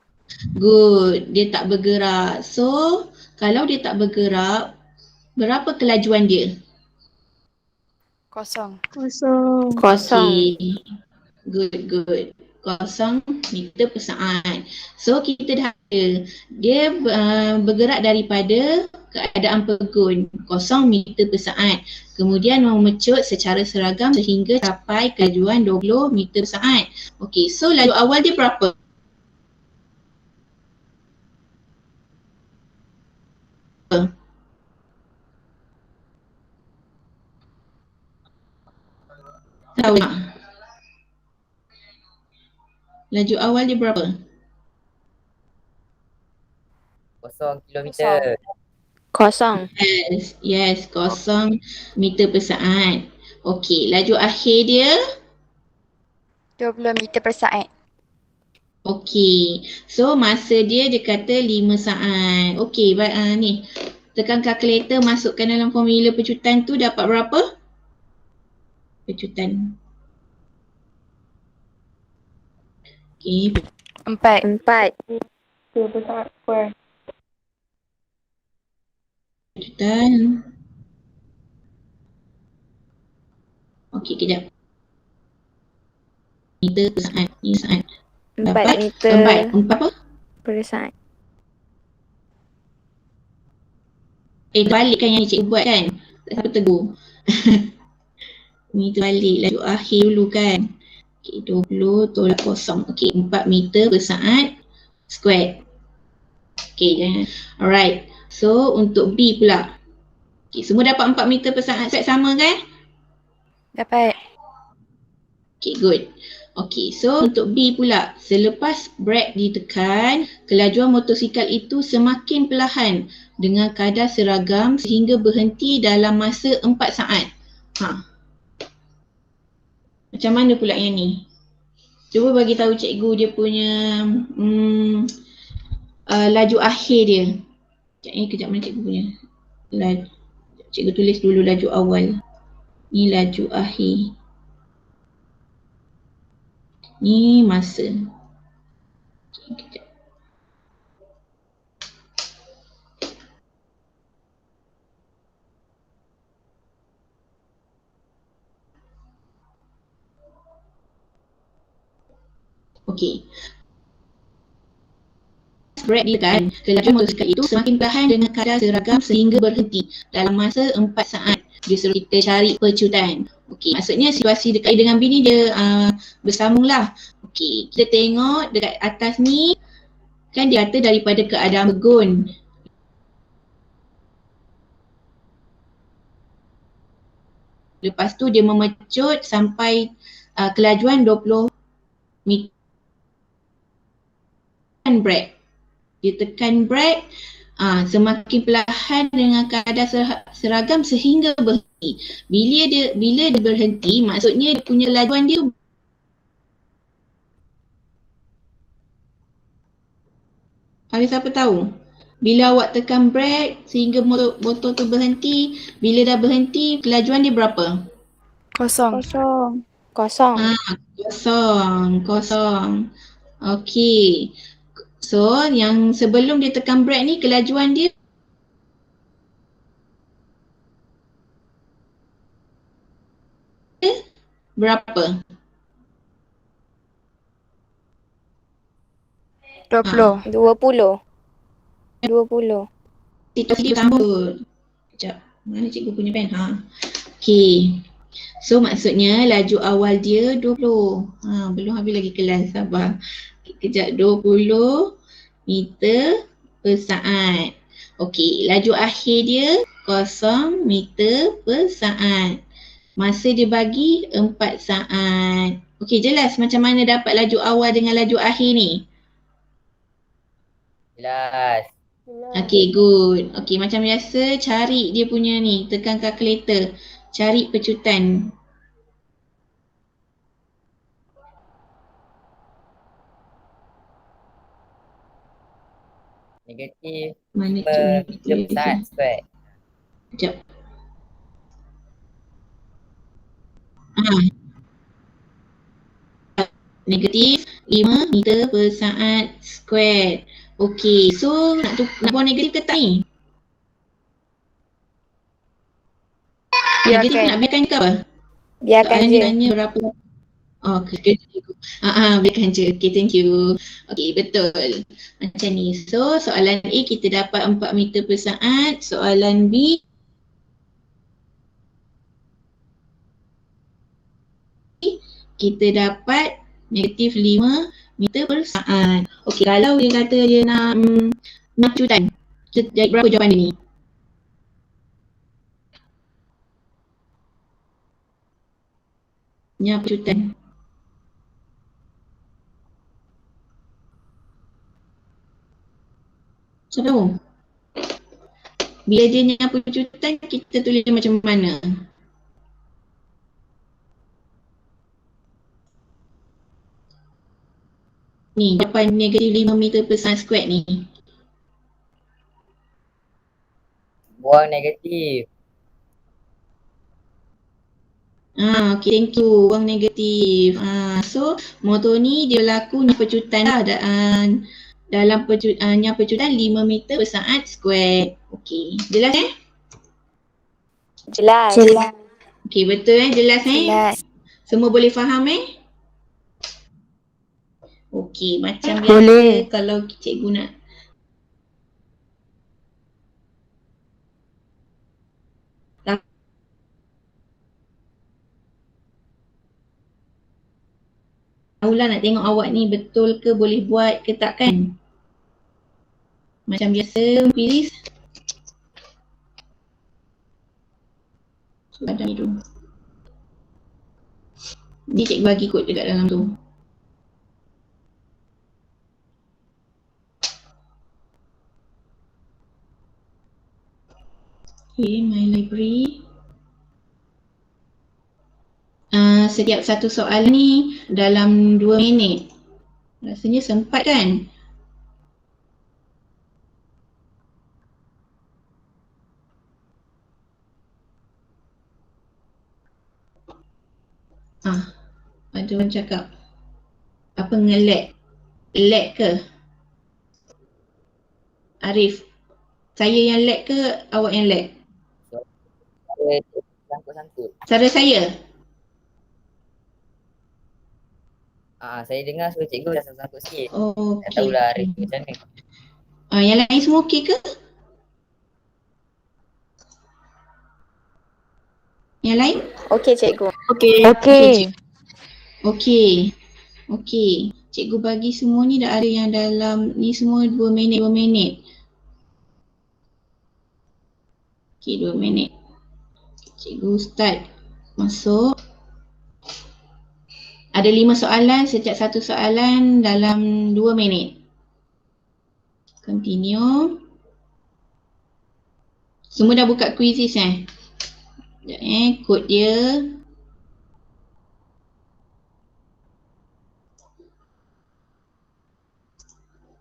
Good, dia tak bergerak. So, kalau dia tak bergerak, berapa kelajuan dia? Kosong. Okay. Good. 0 meter per saat. So kita dah ada dia bergerak daripada keadaan pegun 0 meter per saat. Kemudian memecut secara seragam sehingga capai kelajuan 20 meter per saat. Okey, so laju awal dia berapa? Tahu tak? Laju awal dia berapa? 0 kilometer. Kosong. Yes, 0 meter per saat. Okey, laju akhir dia? 20 meter per saat. Okey, so masa dia kata 5 saat. Okey, baik, ni. Tekan kalkulator, masukkan dalam formula pecutan tu dapat berapa? Pecutan. Okey, 4. 4. pecutan. Okey, kejap. Meter per saat. Ni saat. 4 Dapat meter 4 apa? per saat. Balikkan yang cikgu buat kan? Tak siapa tegur. Ni terbalik laju akhir dulu kan. Okey, 20 tolak 0. Okey, 4 meter per saat square. Okey, jangan. Alright. So, untuk B pula. Okey, semua dapat 4 meter per saat sama kan? Dapat. Okay, good. Okay, so untuk B pula, selepas brake ditekan, kelajuan motosikal itu semakin perlahan dengan kadar seragam sehingga berhenti dalam masa 4 saat. Macam mana pula yang ni? Cuba bagi tahu cikgu dia punya laju akhir dia. Kejap mana cikgu punya? Cikgu tulis dulu laju awal. Ni laju akhir. Ni masa. Okay, kejap. Okey. Brake ditekan, kelajuan motosikal itu semakin perlahan dengan kadar seragam sehingga berhenti dalam masa 4 saat. Dia suruh kita cari pecutan. Okey, maksudnya situasi dekat A dengan B ni dia bersambung lah. Okey, kita tengok dekat atas ni kan dia kata daripada keadaan pegun. Lepas tu dia memecut sampai kelajuan 20 meter. Brake. Dia tekan brake, semakin perlahan dengan kadar seragam sehingga berhenti. Bila dia berhenti, maksudnya dia punya lajuan dia ada siapa tahu? Bila awak tekan brake sehingga motor tu berhenti, bila dah berhenti, kelajuan dia berapa? 0. Kosong. Kosong. Okey. So, yang sebelum dia tekan brake ni, kelajuan dia berapa? 20. 20. Situasi dia bersambut. Sekejap. Mana cikgu punya pen? Okey. So, maksudnya laju awal dia 20. Belum habis lagi kelas. Sabar. Kejap. 20 meter per saat. Okey. Laju akhir dia 0 meter per saat. Masa dia bagi 4 saat. Okey, jelas macam mana dapat laju awal dengan laju akhir ni? Jelas. Okay, good. Okay, macam biasa cari dia punya ni, tekan kalkulator. Cari pecutan. Negatif Mana 5 meter tu? per saat square. Sekejap. Negatif 5 meter per saat square. Okay, so nak buang negatif ke tak ni? Negatif nak biarkan ke apa? Biarkan Soalan je. dia tanya berapa? Oh, kerja cikgu. Biarkan je. Okay, thank you. Okay, betul. Macam ni. So, soalan A kita dapat 4 meter per saat. Soalan B kita dapat negatif 5 meter per saat. Okay, kalau dia kata dia nak pecutan, jadi berapa jawapan dia ni? Nyak pecutan. Siapa tahu? Bila dia nyak pecutan, kita tulis macam mana? Ni, jawapan negatif 5 meter per saat square ni. Buang negatif. Okay, thank you. Buang negatif. So, motor ni dia berlaku nyak pecutan lah. Dalam nyak pecutan 5 meter per saat square. Okay, jelas Jelas. Okay, betul jelas Jelas. Semua boleh faham Okay, macam Boleh. biasa kalau cikgu nak tahulah nak tengok awak ni betul ke boleh buat ke tak kan? Macam biasa, please. Badan ni tu. Ni cikgu bagi kod dekat dalam tu. Okay, my library. Setiap satu soalan ni dalam 2 minit. Rasanya sempat kan? Ada orang cakap apa nge-lag? Lag ke? Arif, saya yang lag ke awak yang lag? Saya sangkut-sangkut. Cara saya? Saya dengar suara cikgu dah sangkut sikit. Oh, Tak okay. tahulah Arif macam mana. Yang lain semua okey ke? Yang lain? Okey, cikgu. Okey. Cikgu bagi semua ni dah ada yang dalam ni semua 2 minit. Okey, 2 minit. Cikgu start masuk. Ada 5 soalan, setiap satu soalan dalam 2 minit. Continue. Semua dah buka quizzes Sekejap kod dia.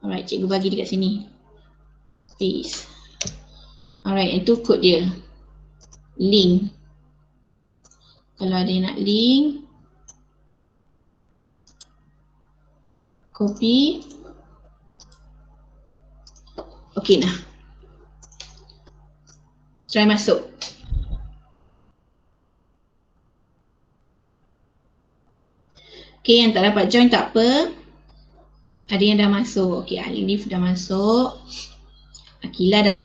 Alright, cikgu bagi dekat sini. Paste. Alright, itu kod dia. Link. Kalau ada yang nak link, copy. Okey nah. Try masuk. Okey, yang tak dapat join tak apa. Ada yang dah masuk. Okey, Alif dah masuk. Akila dah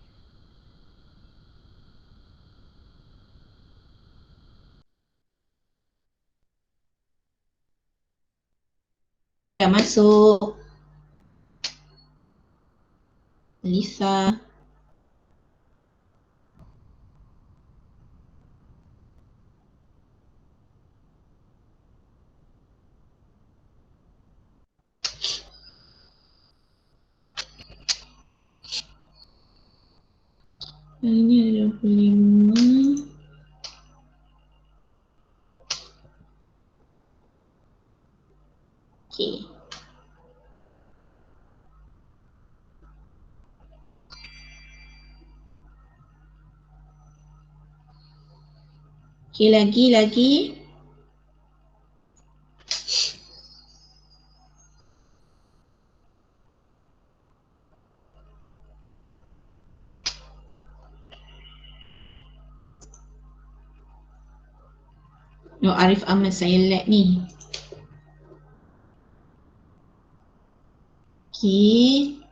masuk. Lisa. Ini ada 25. Okey. Okey, lagi. No, Arif Ahmad saya lag ni. Okey.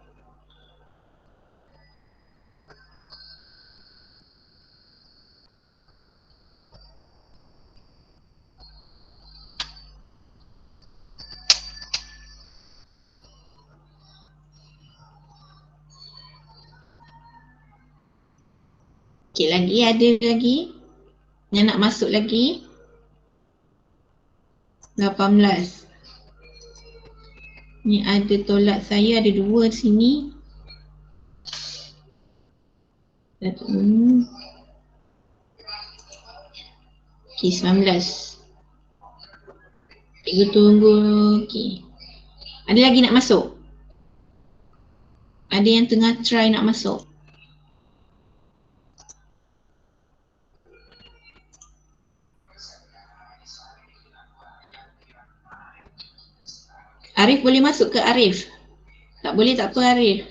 Okey, lagi ada lagi yang nak masuk lagi. 18. Ni ada tolak saya, ada 2 sini. Satu. Okey, 19. Cikgu tunggu. Okey. Ada lagi nak masuk? Ada yang tengah try nak masuk? Arif boleh masuk ke Arif? Tak boleh tak apa Arif.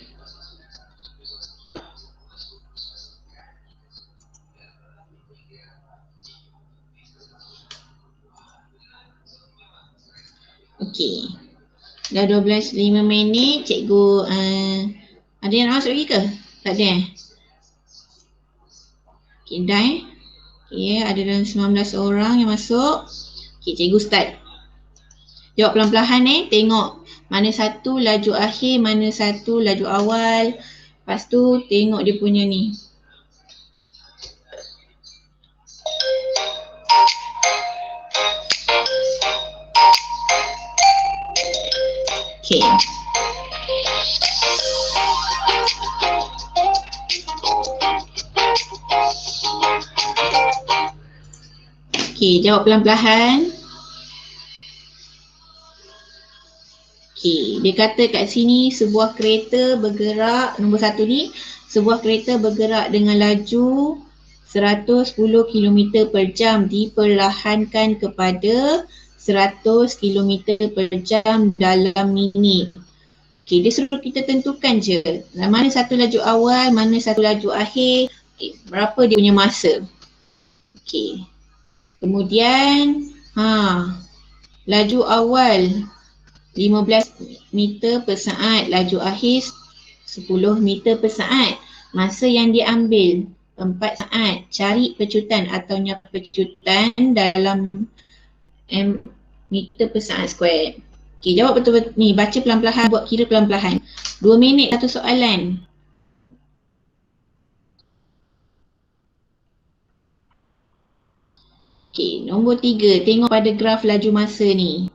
Okey. Dah 12.05 minit, cikgu ada yang nak masuk lagi ke? Tak ada eh? Okey, dah eh. Okey, ada dalam 19 orang yang masuk. Okey, cikgu start. Jawab pelan-pelan tengok mana satu laju akhir, mana satu laju awal. Lepas tu tengok dia punya ni. Okey. Okey, jawab pelan-pelan. Okey, dia kata kat sini sebuah kereta bergerak, nombor 1 ni, sebuah kereta bergerak dengan laju 110 km per jam diperlahankan kepada 100 km per jam dalam minit. Okey, dia suruh kita tentukan je mana satu laju awal, mana satu laju akhir, berapa dia punya masa. Okey. Kemudian laju awal 15 meter per saat, laju akhir 10 meter per saat. Masa yang diambil 4 saat. Cari pecutan atau pecutan dalam meter per saat square. Okey, jawab betul-betul ni, baca pelan-pelan, buat kira pelan-pelan. 2 minit satu soalan. Okey, nombor 3, tengok pada graf laju masa ni.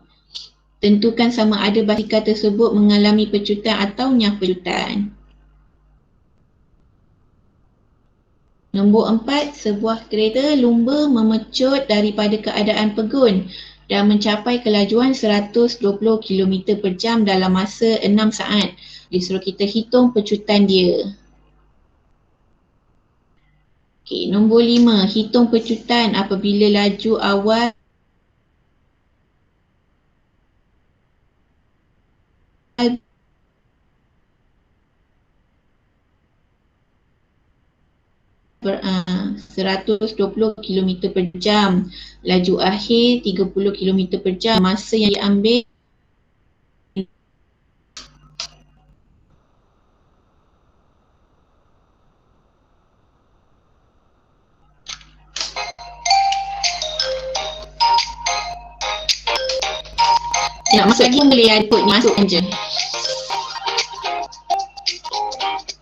Tentukan sama ada basikal tersebut mengalami pecutan atau nyah pecutan. Nombor 4, sebuah kereta lumba memecut daripada keadaan pegun dan mencapai kelajuan 120 km per jam dalam masa 6 saat. Disuruh kita hitung pecutan dia. Okey, nombor 5, hitung pecutan apabila laju awal ber, 120 km per jam, laju akhir 30 km per jam, masa yang diambil nak masuk lagi boleh ikut masukkan je.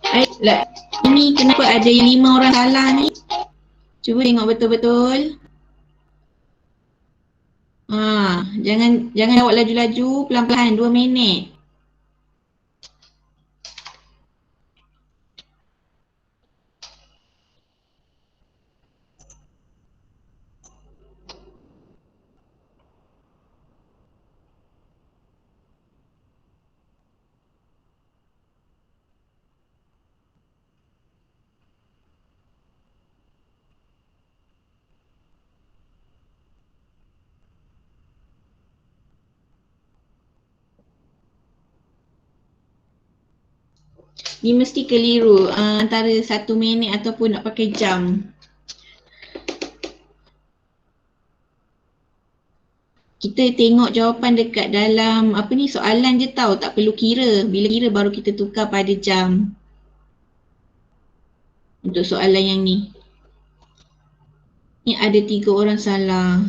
Baiklah, ini kenapa ada 5 orang salah ni? Cuba tengok betul-betul. Jangan jawab laju-laju, pelan-pelan 2 minit. Ni mesti keliru antara 1 minit ataupun nak pakai jam. kita tengok jawapan dekat dalam apa ni soalan je tahu, tak perlu kira. Bila kira baru kita tukar pada jam. Untuk soalan yang ni. Ni ada 3 orang salah.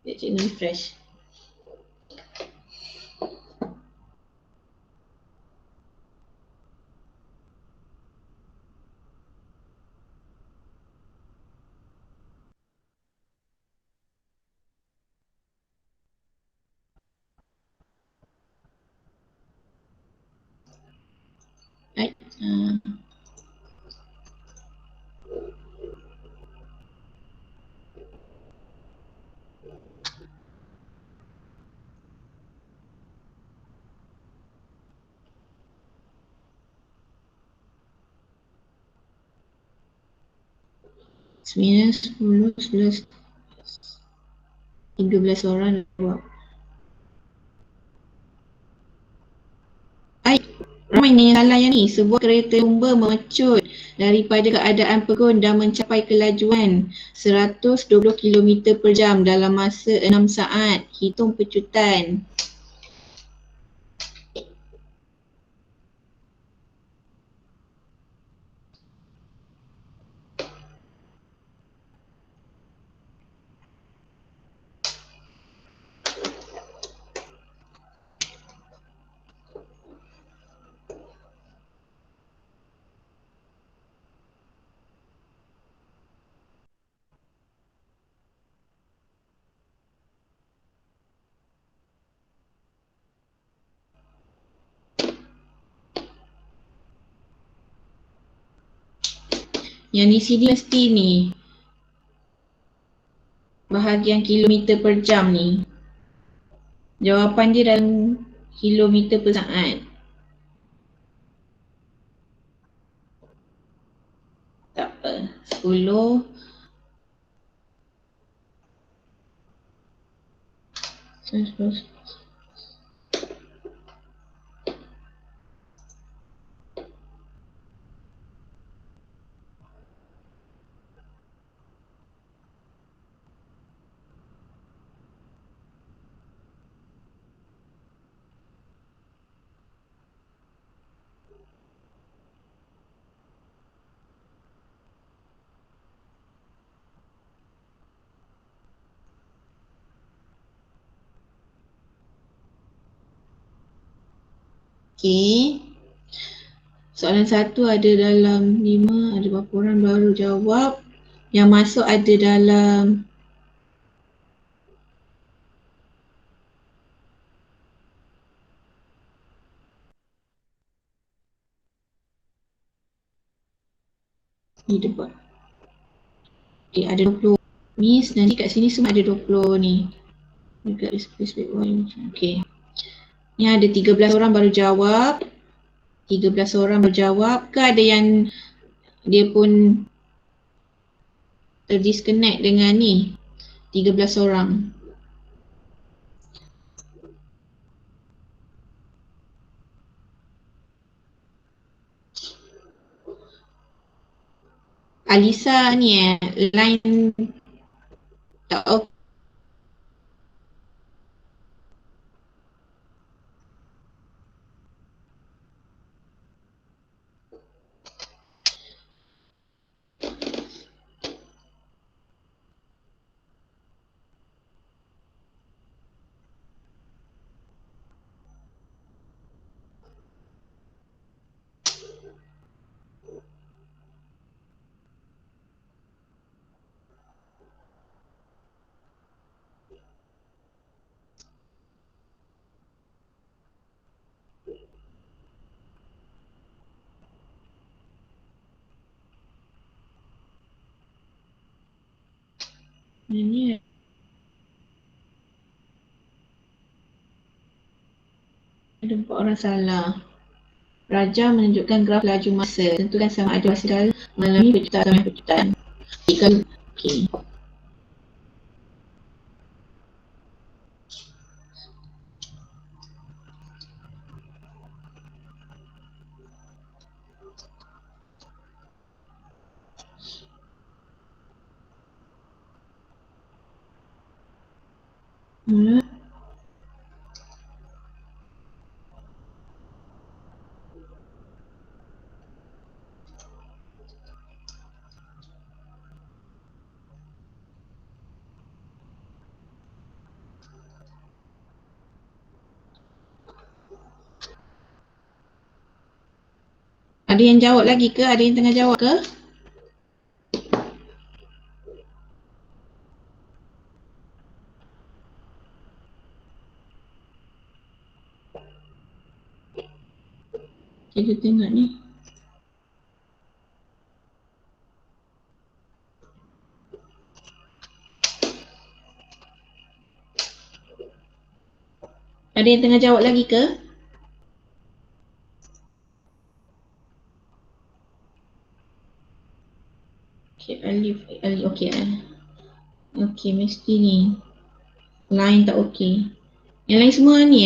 Sekejap cikgu refresh. Right. Sembilan, 10, 11, 13 orang jawab. Ramai yang salah yang ni. Sebuah kereta lumba memecut daripada keadaan pegun dan mencapai kelajuan 120 km per jam dalam masa 6 saat. Hitung pecutan. Yang di sini mesti ni bahagian kilometer per jam ni. Jawapan dia dalam kilometer per saat. Tak apa. 10. 10. Okay. Soalan 1 ada dalam 5, ada berapa orang baru jawab. Yang masuk ada dalam ni depan. Okay, ada 20. Miss, nanti kat sini semua ada 20 ni. Dekat space background. Okay. Ni ada 13 orang baru jawab. 13 orang berjawab ke ada yang dia pun terdisconnect dengan ni 13 orang. Alisa ni line tak okay. Ini ada 4 orang salah. Raja menunjukkan graf laju masa. Tentukan sama ada basikal mengalami pecutan atau pecutan. Okey. Ada yang jawab lagi ke? Ada yang tengah jawab ke? Kita tengok ni. Ada yang tengah jawab lagi ke? Okay, alif, okay. Okay, mesti ni. Line tak okay. Yang lain semua ni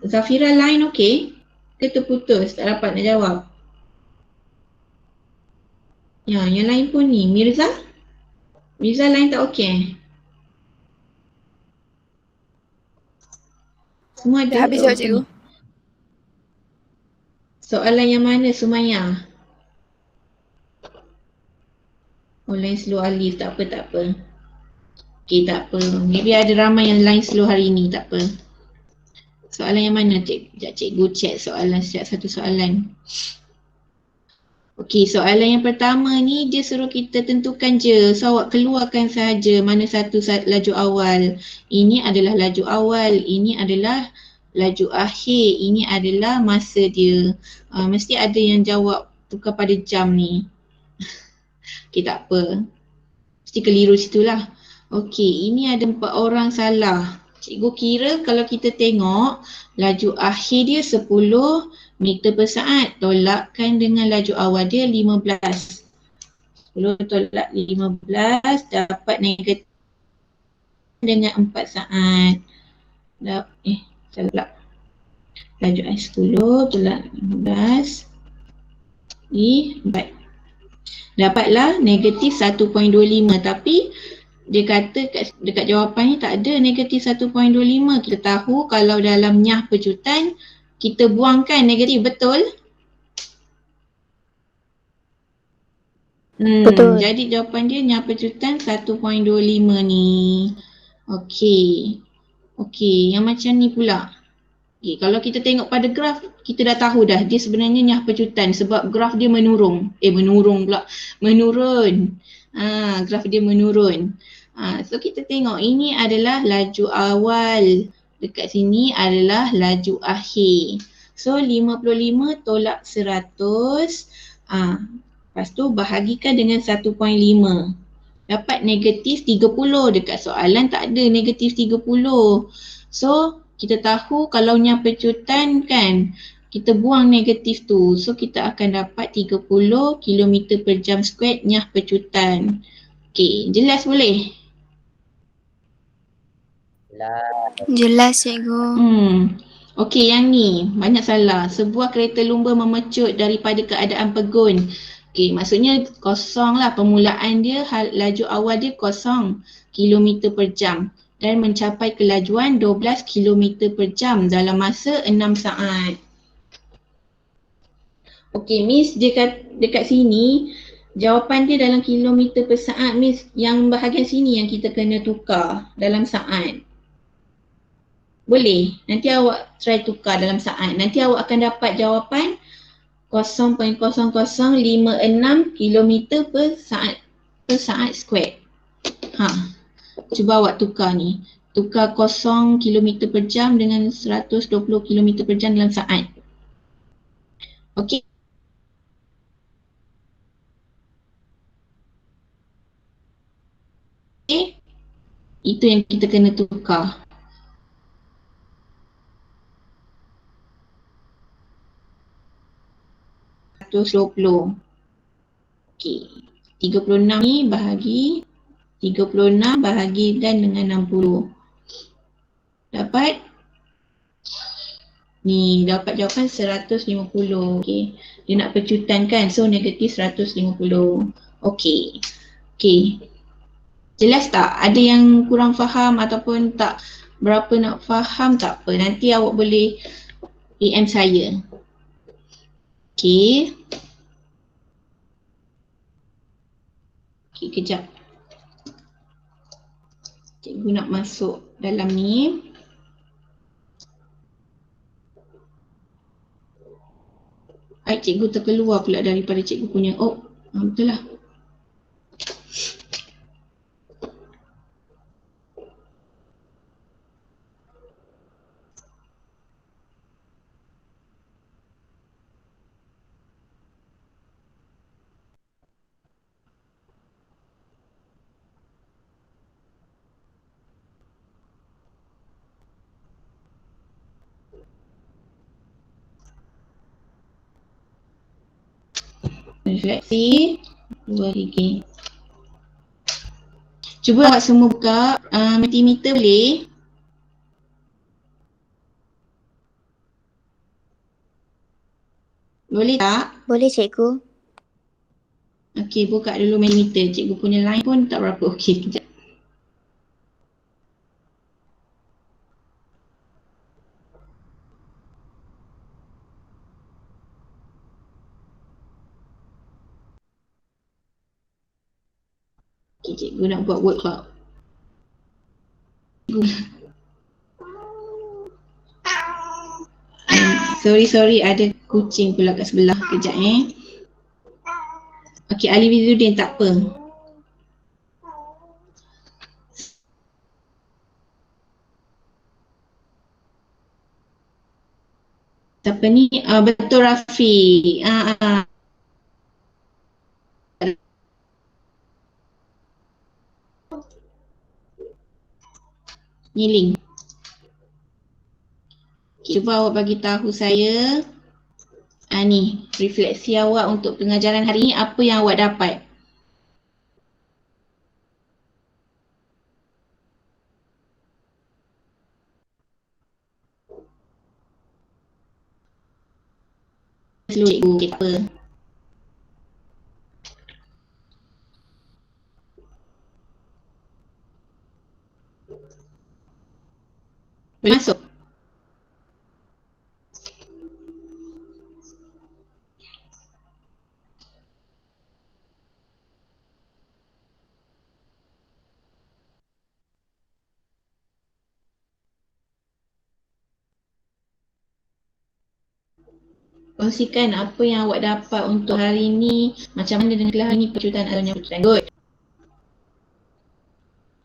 Zafira line okay? Ke terputus? Tak dapat nak jawab? Ya, yang lain pun ni. Mirza line tak okay? Semua ada? Dah habis tak jawab, okay cikgu. ni? Soalan yang mana Sumayya? Oh, line slow alif. Tak apa. Okay, tak apa. Maybe ada ramai yang line slow hari ni. Tak apa. Soalan yang mana? Cikgu check soalan setiap satu soalan. Okey, soalan yang pertama ni dia suruh kita tentukan je. So awak keluarkan sahaja mana satu laju awal. Ini adalah laju awal, ini adalah laju akhir, ini adalah masa dia. Mesti ada yang jawab tukar pada jam ni. Okey, tak apa. Mesti keliru situlah. Okey, ini ada 4 orang salah. Cikgu kira kalau kita tengok laju akhir dia 10 meter per saat, tolakkan dengan laju awal dia 15. 10 tolak 15 dapat negatif dengan 4 saat. Salah. Laju akhir 10 tolak 15 di 4. Dapatlah negatif 1.25, tapi dia kata dekat jawapan ni tak ada negatif 1.25. Kita tahu kalau dalam nyah pecutan kita buangkan negatif, betul? Betul. Jadi jawapan dia nyah pecutan 1.25 ni. Okey, yang macam ni pula. Okay, kalau kita tengok pada graf, kita dah tahu dah dia sebenarnya nyah pecutan sebab graf dia menurun. Menurun. Graf dia menurun. So kita tengok ini adalah laju awal. Dekat sini adalah laju akhir. So 55 tolak 100. Lepas tu bahagikan dengan 1.5. Dapat negatif 30. Dekat soalan tak ada negatif 30. So kita tahu kalau nyah pecutan kan, kita buang negatif tu. So kita akan dapat 30 km per jam squared nyah pecutan. Okay, jelas boleh? Jelas, cikgu. Okey, yang ni banyak salah. Sebuah kereta lumba memecut daripada keadaan pegun. Okey, maksudnya kosong lah. Permulaan dia, laju awal dia 0 km per jam dan mencapai kelajuan 12 km per jam dalam masa 6 saat. Okey, Miss dekat sini jawapan dia dalam kilometer per saat, Miss. Yang bahagian sini yang kita kena tukar dalam saat. Boleh? Nanti awak try tukar dalam saat. Nanti awak akan dapat jawapan 0.0056 km per saat square. Cuba awak tukar ni. Tukar 0 km per jam dengan 120 km per jam dalam saat. Okey. 0 Itu yang kita kena tukar. $120. Okey. 36 ni bahagi 36 bahagikan dengan 60. Dapat ni, dapat jawapan 150. Okey. Dia nak pecutan kan? So negatif 150. Okey. Okey. Jelas tak? Ada yang kurang faham ataupun tak berapa nak faham, tak apa. Nanti awak boleh PM saya. Okey. Okey, kejap. Cikgu nak masuk dalam ni. Cikgu terkeluar pula daripada cikgu punya. Oh, betul lah. Refleksi 2 3. Cuba awak semua buka Mentimeter boleh? Boleh tak? Boleh cikgu. Okey, buka dulu Mentimeter. Cikgu punya line pun tak berapa okey. Kejap. Okey, cikgu nak buat word cloud. Sorry, ada kucing pula kat sebelah. Kejap Okey, Ali Wizudin tak apa. Siapa ni? Betul Rafi. Ni link. Okay, cuba awak bagi tahu saya. Ni, refleksi awak untuk pengajaran hari ni, apa yang awak dapat? Cikgu, okay, tak apa. Boleh masuk? Kongsikan apa yang awak dapat untuk hari ni. Macam mana dengan kelas hari ni, pecutan atau pecutan. Good.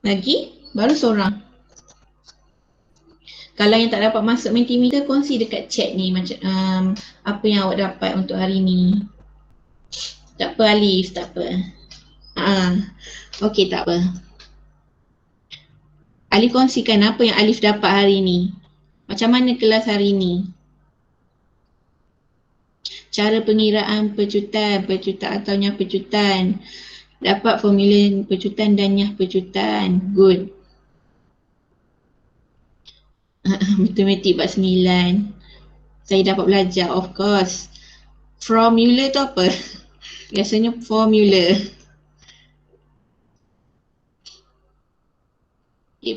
Lagi? Baru seorang. Kalau yang tak dapat masuk Mentimeter, kongsi dekat chat ni macam apa yang awak dapat untuk hari ni. Tak apa Alif, tak apa. Okey, tak apa. Alif kongsikan apa yang Alif dapat hari ni. Macam mana kelas hari ni? Cara pengiraan pecutan atau nyah pecutan. Dapat formula pecutan dan nyah pecutan. Good. Matematik bab 9. Saya dapat belajar, of course. Formula tu apa? Biasanya formula.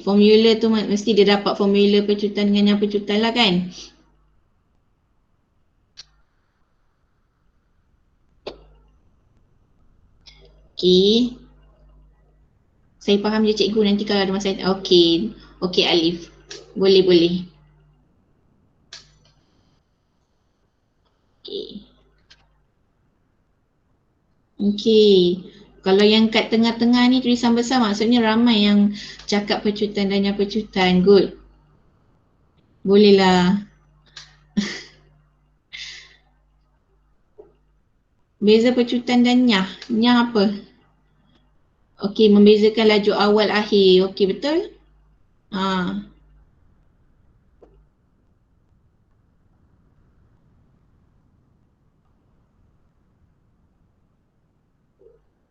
Formula tu mesti dia dapat formula pecutan dengan nyah pecutan lah kan? Okey. Saya faham je cikgu, nanti kalau ada masalah. Okey. Okey Alif. Boleh. Okey. Kalau yang kat tengah-tengah ni tulisan besar, maksudnya ramai yang cakap pecutan dan nyah pecutan. Good. Bolehlah. Beza pecutan dan nyah. Nyah apa? Okey, membezakan laju awal akhir. Okey, betul?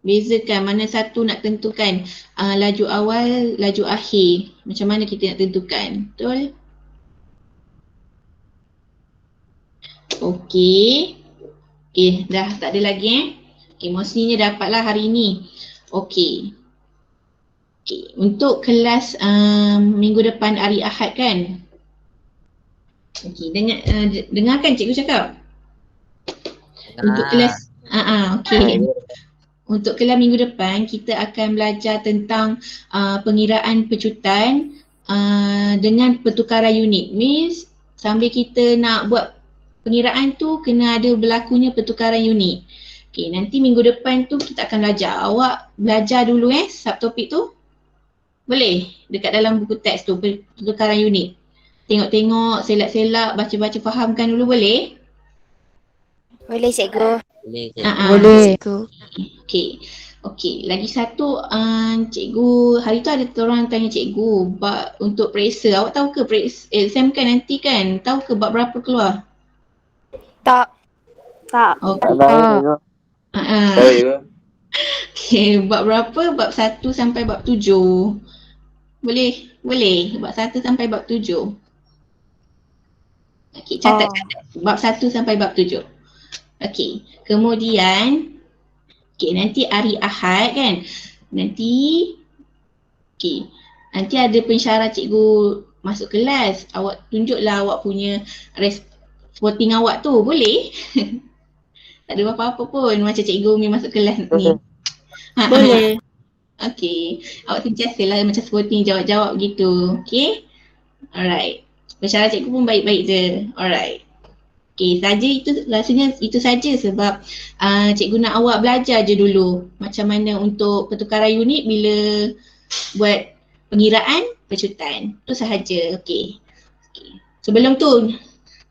Bezakan mana satu nak tentukan laju awal, laju akhir. Macam mana kita nak tentukan? Betul? Okey. Okey, dah tak ada lagi Okey, mestinya dapatlah hari ni. Okey. Okey, untuk kelas minggu depan hari Ahad kan? Okey, dengarkan cikgu cakap. Untuk kelas okey. Untuk kelas minggu depan kita akan belajar tentang pengiraan pecutan dengan pertukaran unit. Means sambil kita nak buat pengiraan tu kena ada berlakunya pertukaran unit. Okey, nanti minggu depan tu kita akan belajar. Awak belajar dulu subtopik tu. Boleh? Dekat dalam buku teks tu pertukaran unit. Tengok-tengok, selak-selak, baca-baca, fahamkan dulu boleh? Boleh cikgu. Boleh je. Boleh. Cikgu. Okey. Okey, lagi satu cikgu hari tu ada orang tanya cikgu bab untuk periksa. Awak tahu ke periksa exam kan nanti kan? Tahu ke bab berapa keluar? Tak. Tak. Okey. Okey, bab berapa? Bab 1 sampai bab 7. Boleh? Boleh. Bab 1 sampai bab 7. Okey, catat. Bab 1 sampai bab 7. Okey, kemudian nanti hari Ahad kan, nanti ada pensyarat cikgu masuk kelas. Awak tunjuklah awak punya voting awak tu, boleh? Tak ada apa-apa pun macam cikgu Umi masuk kelas ni. Boleh. Okey, awak sentiasalah macam voting jawab-jawab gitu. Okey? Alright. Pensyarat cikgu pun baik-baik je. Alright. Okey, saja itu rasanya itu saja sebab cikgu nak awak belajar je dulu macam mana untuk pertukaran unit bila buat pengiraan pecutan. Itu sahaja. Okey. Sebelum tu,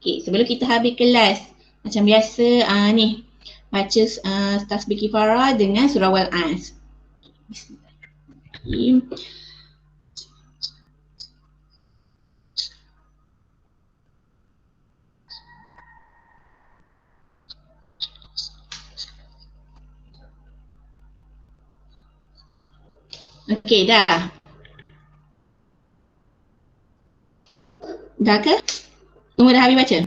sebelum kita habis kelas macam biasa ni baca tasbih kifarah dengan surah Wal-As. Bismillahirrahmanirrahim. Okey, dah. Dah ke? Semua dah habis baca?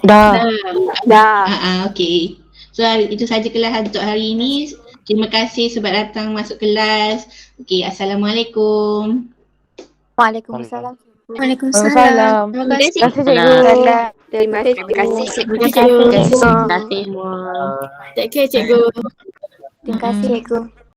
Dah. Okey. So itu saja kelas untuk hari ini. Terima kasih sebab datang masuk kelas. Okey, Assalamualaikum. Waalaikumsalam. Waalaikumsalam. Terima kasih. cikgu. Terima kasih cikgu. Terima kasih. Terima kasih semua. Take care cikgu. Terima kasih cikgu.